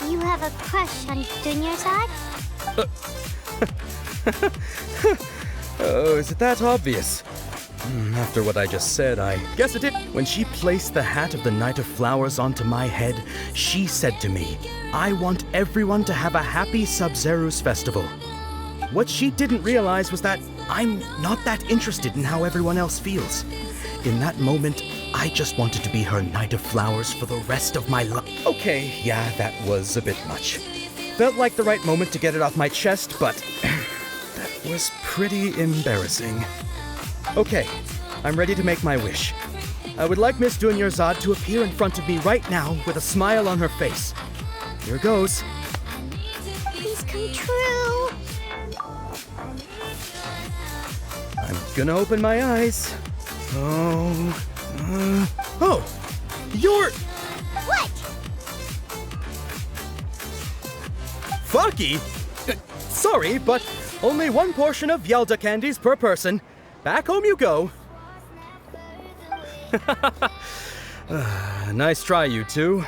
you have a crush on Dunyarzad? Oh, is it that obvious? After what I just said, I guess it did. When she placed the hat of the Knight of Flowers onto my head, she said to me, I want everyone to have a happy Sub-Zero's festival. What she didn't realize was that I'm not that interested in how everyone else feels. In that moment, I just wanted to be her Knight of Flowers for the rest of my life. Okay, yeah, that was a bit much. Felt like the right moment to get it off my chest, but that was pretty embarrassing. Okay, I'm ready to make my wish. I would like Miss Dunyarzad to appear in front of me right now with a smile on her face. Here goes. Please come true. I'm gonna open my eyes. Oh, you're... What? Fucky? Sorry, but only one portion of Yelda candies per person. Back home you go. Nice try, you two.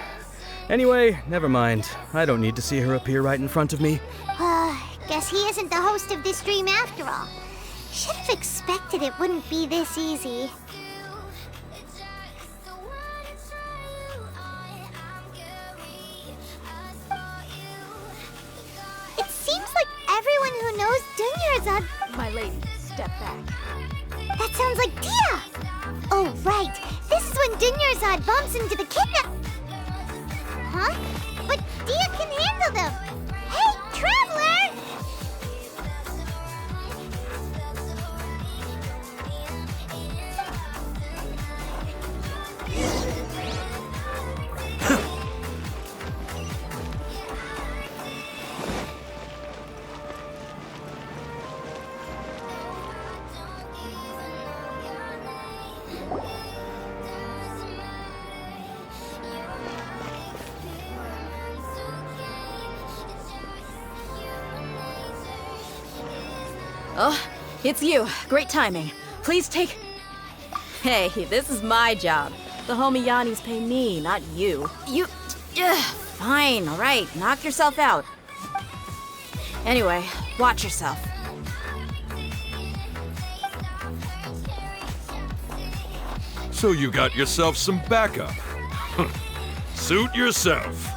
Anyway, never mind. I don't need to see her appear right in front of me. Guess he isn't the host of this dream after all. Should have expected it wouldn't be this easy. It seems like everyone who knows Zod... My lady, step back. That sounds like Dia! Oh, right. This is when Zod bumps into the kidnap... Huh? But Dia can handle them! Hey, Traveler! Oh, it's you. Great timing. Please take... Hey, this is my job. The homie Yanni's pay me, not you. You... Fine, all right. Knock yourself out. Anyway, watch yourself. So you got yourself some backup. Suit yourself.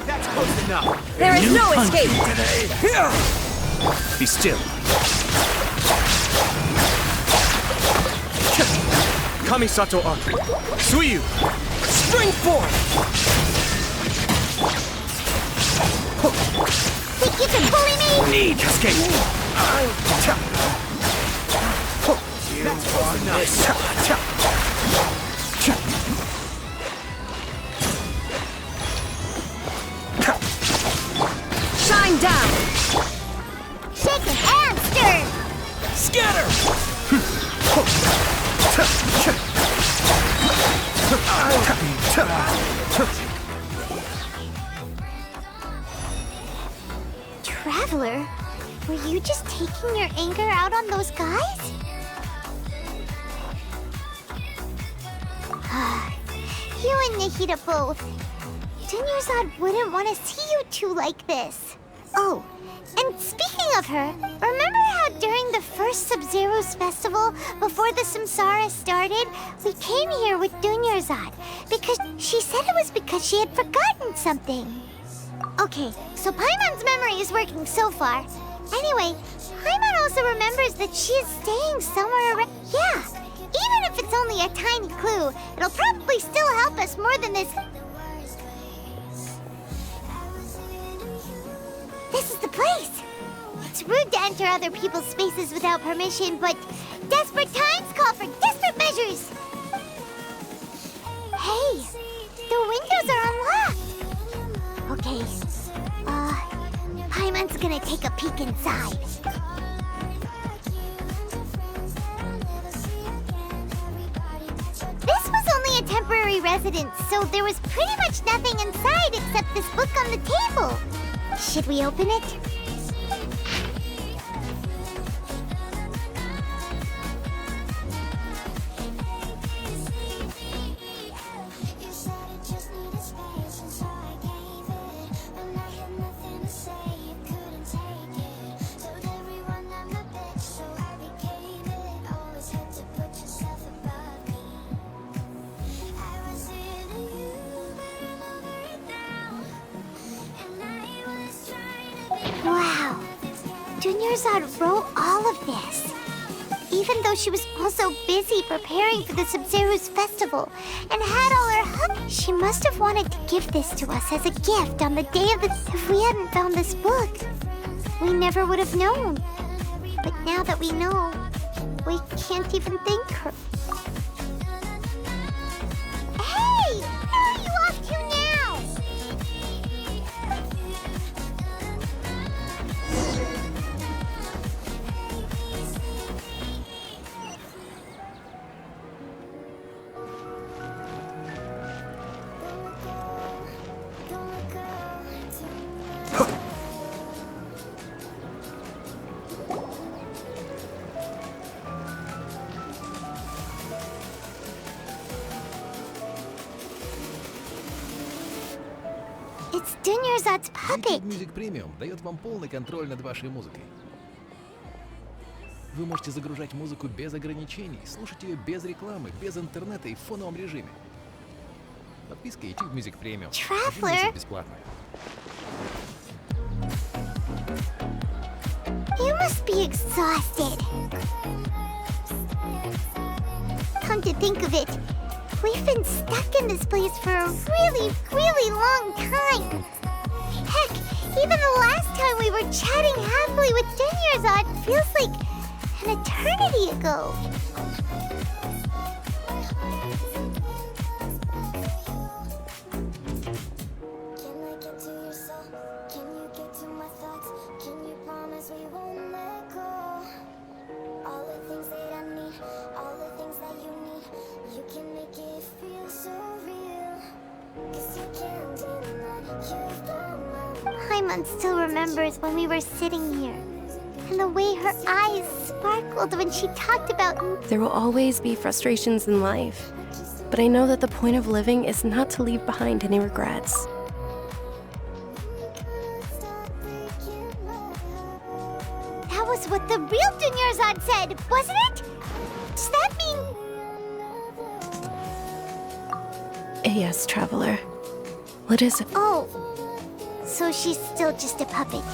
That's close enough. There is no escape! Be still. Kamisato Arc. Suiyu. Spring forth! Think you can bully me? Need escape. That's close enough. Shine down! Shaken and stirred! Scatter! Traveler, were you just taking your anger out on those guys? You and Nahida both. Zod wouldn't want to see you two like this. Oh, and speaking of her, remember how during the first Sub-Zero's festival, before the Samsara started, we came here with Zod because she said it was because she had forgotten something. Okay, so Paimon's memory is working so far. Anyway, Paimon also remembers that she is staying somewhere around... Yeah, even if it's only a tiny clue, it'll probably still help us more than this... This is the place! It's rude to enter other people's spaces without permission, but desperate times call for desperate measures! Hey! The windows are unlocked! Okay, Paimon's gonna take a peek inside. This was only a temporary residence, so there was pretty much nothing inside except this book on the table. Should we open it? Wow, Zod wrote all of this. Even though she was also busy preparing for the Sub-Zero's festival and had all her she must have wanted to give this to us as a gift on the day of the... If we hadn't found this book, we never would have known. But now that we know, we can't even thank her. Hey! Where are you off to now? It's Zod's puppet. YouTube Music Premium дает вам полный контроль над вашей музыкой. Вы можете загружать музыку без ограничений, слушать ее без рекламы, без интернета и в фоновом режиме. Подписка YouTube Music Premium. Traveler. Бесплатная. must be exhausted. Come to think of it, we've been stuck in this place for a really, really long time. Heck, even the last time we were chatting happily with Dunyarzad feels like an eternity ago. Can I get to your soul? Can you get to my thoughts? Can you promise we won't let go? All the things that I need, all the things that you need, you can make it feel so real. 'Cause you can't deny you've done well. Paimon still remembers when we were sitting here, and the way her eyes sparkled when she talked about... There will always be frustrations in life, but I know that the point of living is not to leave behind any regrets. That was what the real Dunyarzad said, wasn't it? Does that mean... Yes, Traveler. What is it? Oh, so she's still just a puppet.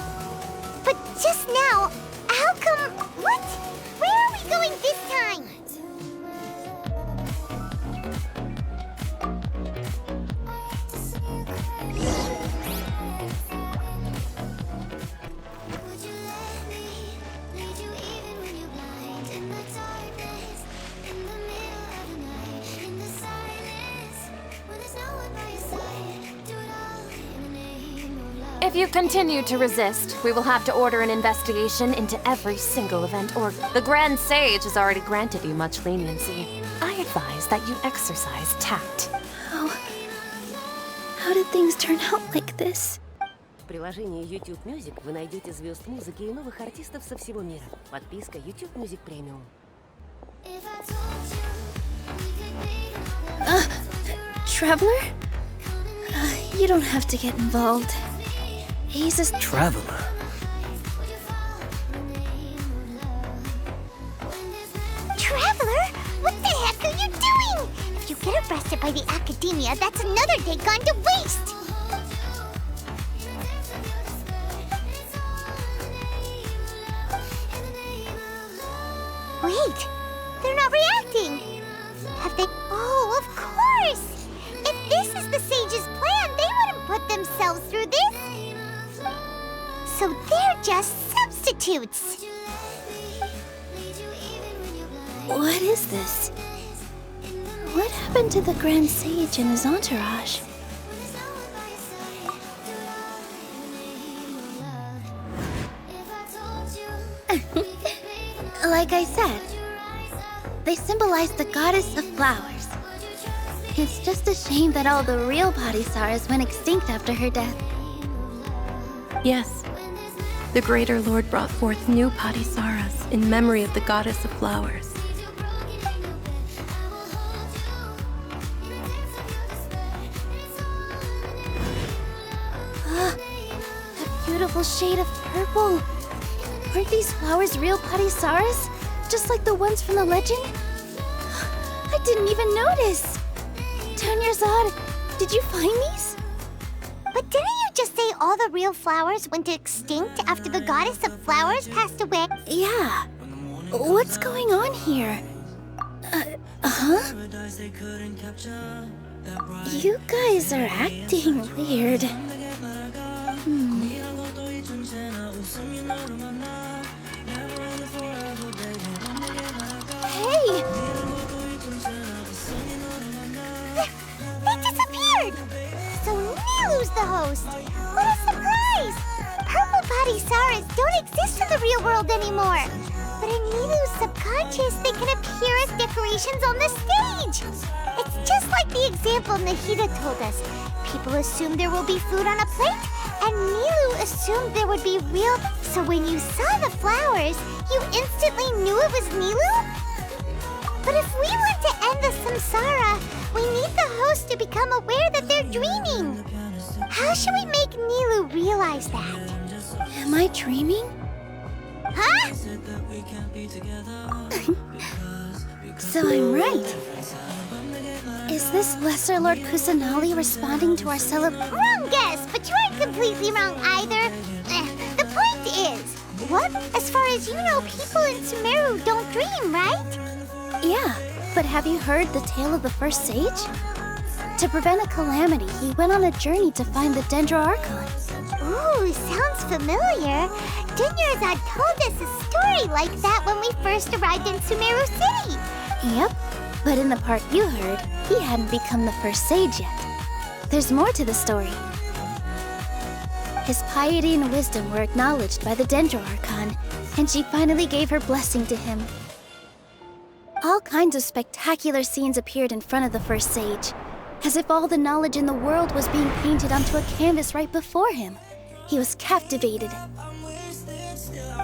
But just now, how come... What? Where are we going this time? Would you let me lead you even when you're blind? In the darkness, in the middle of the night, in the silence, when there's no one by your side. Do it all in the name of love. If you continue to resist, we will have to order an investigation into every single event, or the Grand Sage has already granted you much leniency. I advise that you exercise tact. How did things turn out like this? В приложении YouTube Music вы найдете звезд музыки и новых артистов со всего мира. Подписка YouTube Music Premium. If I told you we could be Traveler? You don't have to get involved. He's a Traveler. Traveler? What the heck are you doing? If you get arrested by the Academia, that's another day gone to waste! Wait, they're not reacting! Have they... Oh, of course! If this is the Sage's plan, they wouldn't put themselves through this! So they're just substitutes! What is this? What happened to the Grand Sage and his entourage? Like I said, they symbolize the goddess of flowers. It's just a shame that all the real Padisarahs went extinct after her death. Yes. The Greater Lord brought forth new Padisarahs in memory of the goddess of flowers. That beautiful shade of purple. Aren't these flowers real Padisarahs? Just like the ones from the legend? I didn't even notice. Dunyarzad, did you find these? But didn't you just say all the real flowers went extinct after the goddess of flowers passed away? Yeah. What's going on here? Huh? You guys are acting weird. Hey! They disappeared! So Nilu's the host! What a surprise! Purple Padisarahs don't exist in the real world anymore! But in Nilu's subconscious, they can appear as decorations on the stage! It's just like the example Nahida told us. People assume there will be food on a plate, and Nilu assumed there would be real... So when you saw the flowers, you instantly knew it was Nilu? But if we want to end the samsara, we need the host to become aware that they're dreaming. How should we make Nilu realize that? Am I dreaming? Huh? So I'm right. Is this Lesser Lord Kusanali responding to our celebration? Wrong guess, but you aren't completely wrong either. The point is, What? As far as you know, people in Sumero don't dream, right? Yeah, but have you heard the tale of the first sage? To prevent a calamity, he went on a journey to find the Dendro Archon. Ooh, sounds familiar. Dunyarzad told us a story like that when we first arrived in Sumero City. Yep, but in the part you heard, he hadn't become the first sage yet. There's more to the story. His piety and wisdom were acknowledged by the Dendro Archon, and she finally gave her blessing to him. All kinds of spectacular scenes appeared in front of the first sage, as if all the knowledge in the world was being painted onto a canvas right before him. He was captivated.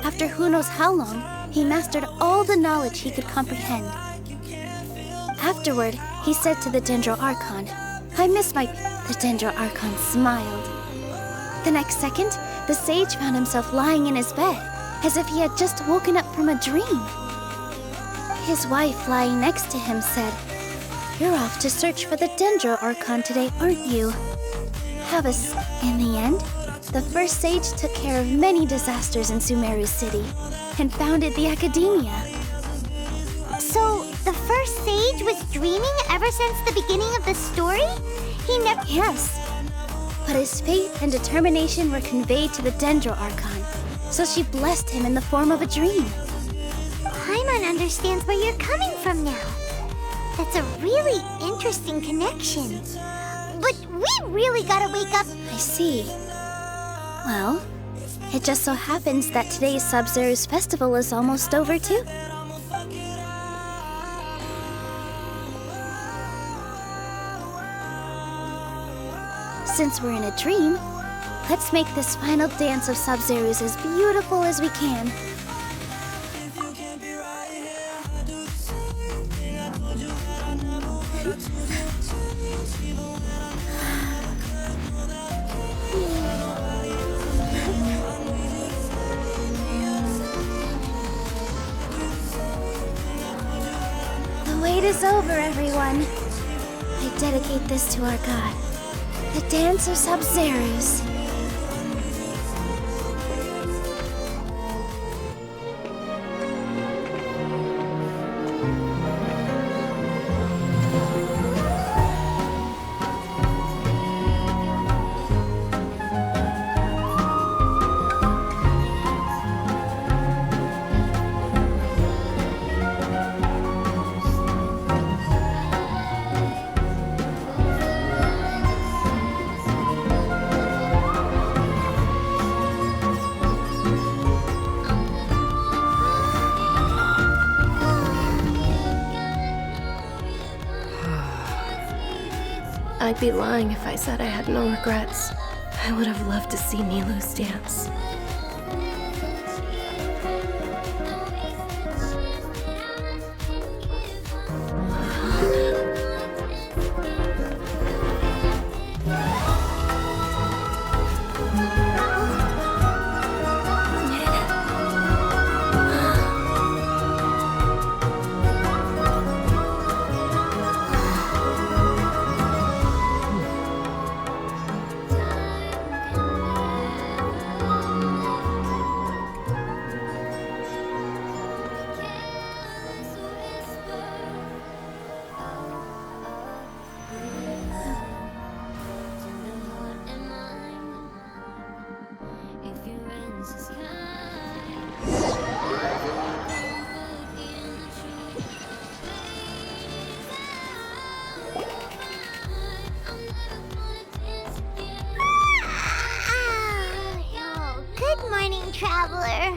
After who knows how long, he mastered all the knowledge he could comprehend. Afterward, he said to the Dendro Archon, "I miss my..." The Dendro Archon smiled. The next second, the sage found himself lying in his bed, as if he had just woken up from a dream. His wife, lying next to him, said, "You're off to search for the Dendro Archon today, aren't you?" In the end, the first sage took care of many disasters in Sumeru City, and founded the Academia. So, the first sage was dreaming ever since the beginning of the story? He never... Yes. But his faith and determination were conveyed to the Dendro Archon, so she blessed him in the form of a dream. Paimon understands where you're coming from now. That's a really interesting connection. But we really gotta wake up. I see. Well, it just so happens that today's Sub-Zero's festival is almost over too. Since we're in a dream, let's make this final dance of Sub-Zero's as beautiful as we can. The wait is over, everyone. I dedicate this to our god. The dance of Sub-Zero's. I'd be lying if I said I had no regrets. I would have loved to see Nilou's dance. Traveler.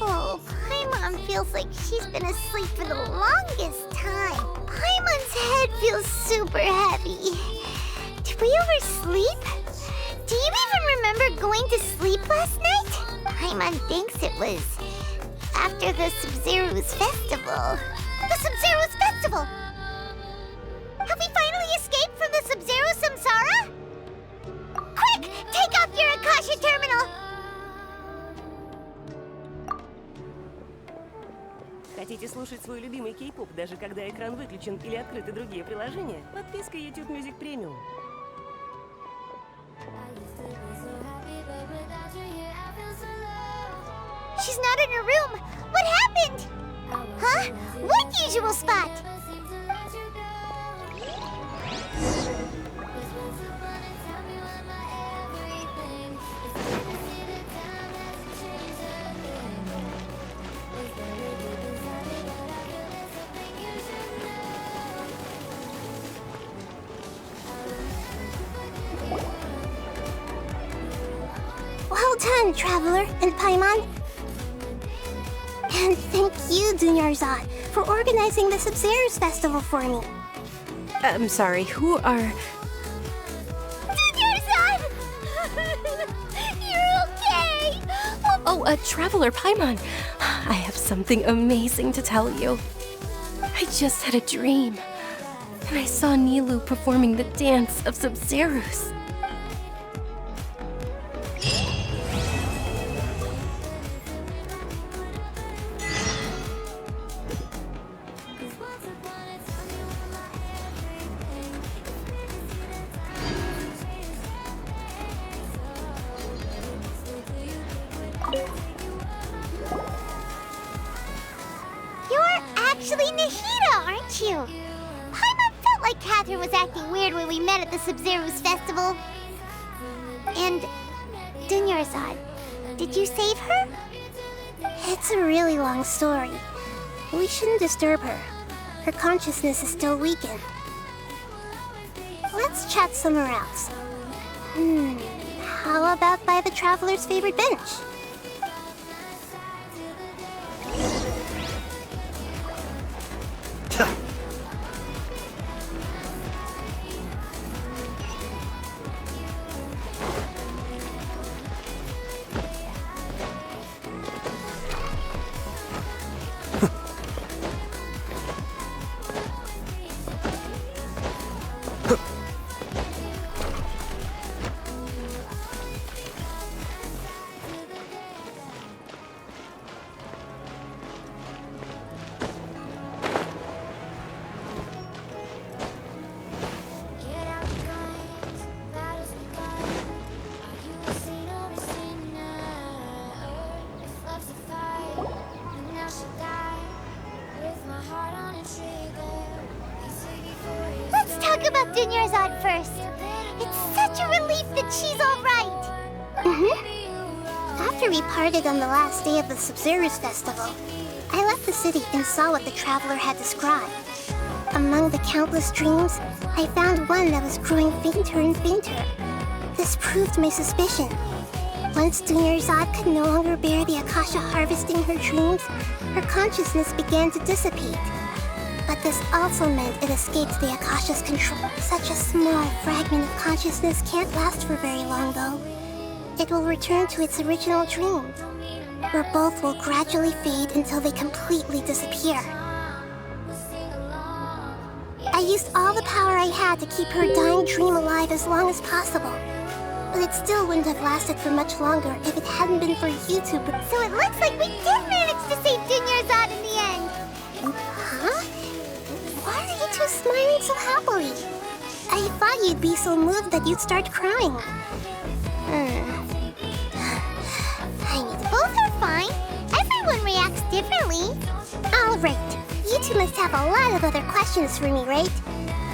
Oh, Paimon feels like she's been asleep for the longest time. Paimon's head feels super heavy. Did we oversleep? Do you even remember going to sleep last night? Paimon thinks it was after the Sub-Zero's festival. The Sub-Zero's festival! Have we finally escaped from the Sub-Zero Samsara? Quick! Take off your Akasha terminal! Хотите слушать свой любимый кей-поп, даже когда экран выключен или открыты другие приложения? Подписка YouTube Music Premium. She's not in her room. What happened? Huh? What usual spot? Well done, Traveler and Paimon. And thank you, Dunyarzad, for organizing the Sub-Zero's festival for me. I'm sorry, who are... Dunyarzad! You're okay! Oh, Traveler Paimon. I have something amazing to tell you. I just had a dream, and I saw Nilou performing the dance of Sub-Zero's. You're actually Nahida, aren't you? Paimon felt like Catherine was acting weird when we met at the Sub-Zero's festival. And Dunyarzad, did you save her? It's a really long story. We shouldn't disturb her. Her consciousness is still weakened. Let's chat somewhere else. How about by the Traveler's favorite bench? Let's talk about Dunyarzad first. It's such a relief that she's all right. After we parted on the last day of the Sub-Zero's festival, I left the city and saw what the Traveler had described. Among the countless dreams, I found one that was growing fainter and fainter. This proved my suspicion. Once Dunyarzad could no longer bear the Akasha harvesting her dreams, her consciousness began to dissipate. But this also meant it escaped the Akasha's control. Such a small fragment of consciousness can't last for very long, though. It will return to its original dream, where both will gradually fade until they completely disappear. I used all the power I had to keep her dying dream alive as long as possible. But it still wouldn't have lasted for much longer if it hadn't been for YouTube. So it looks like we did manage to save Dunyarzad in the end. Huh? Why are you two smiling so happily? I thought you'd be so moved that you'd start crying. Both are fine. Everyone reacts differently. All right. You two must have a lot of other questions for me, right?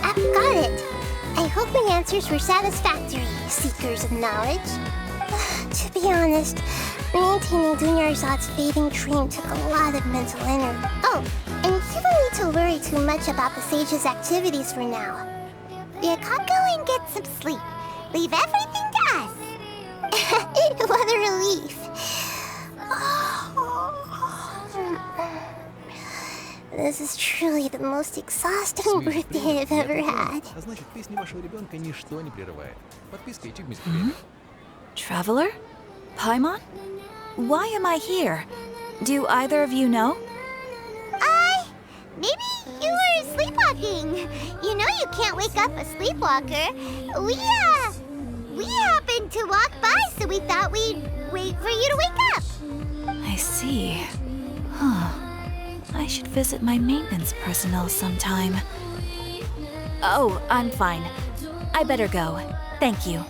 I've got it. I hope my answers were satisfactory, seekers of knowledge. To be honest, maintaining Dunyarzad's fading dream took a lot of mental energy. Oh, and you don't need to worry too much about the sage's activities for now. You can't go and get some sleep. Leave everything to us. What a relief. This is truly the most exhausting birthday I've ever had. А значит, песни вашего ребенка ничто не прерывает. Подписка YouTube Music Premium. Traveler? Paimon? Why am I here? Do either of you know? Maybe you were sleepwalking. You know you can't wake up a sleepwalker. We happened to walk by, so we thought we'd wait for you to wake up. I see. Huh. I should visit my maintenance personnel sometime. Oh, I'm fine. I better go. Thank you.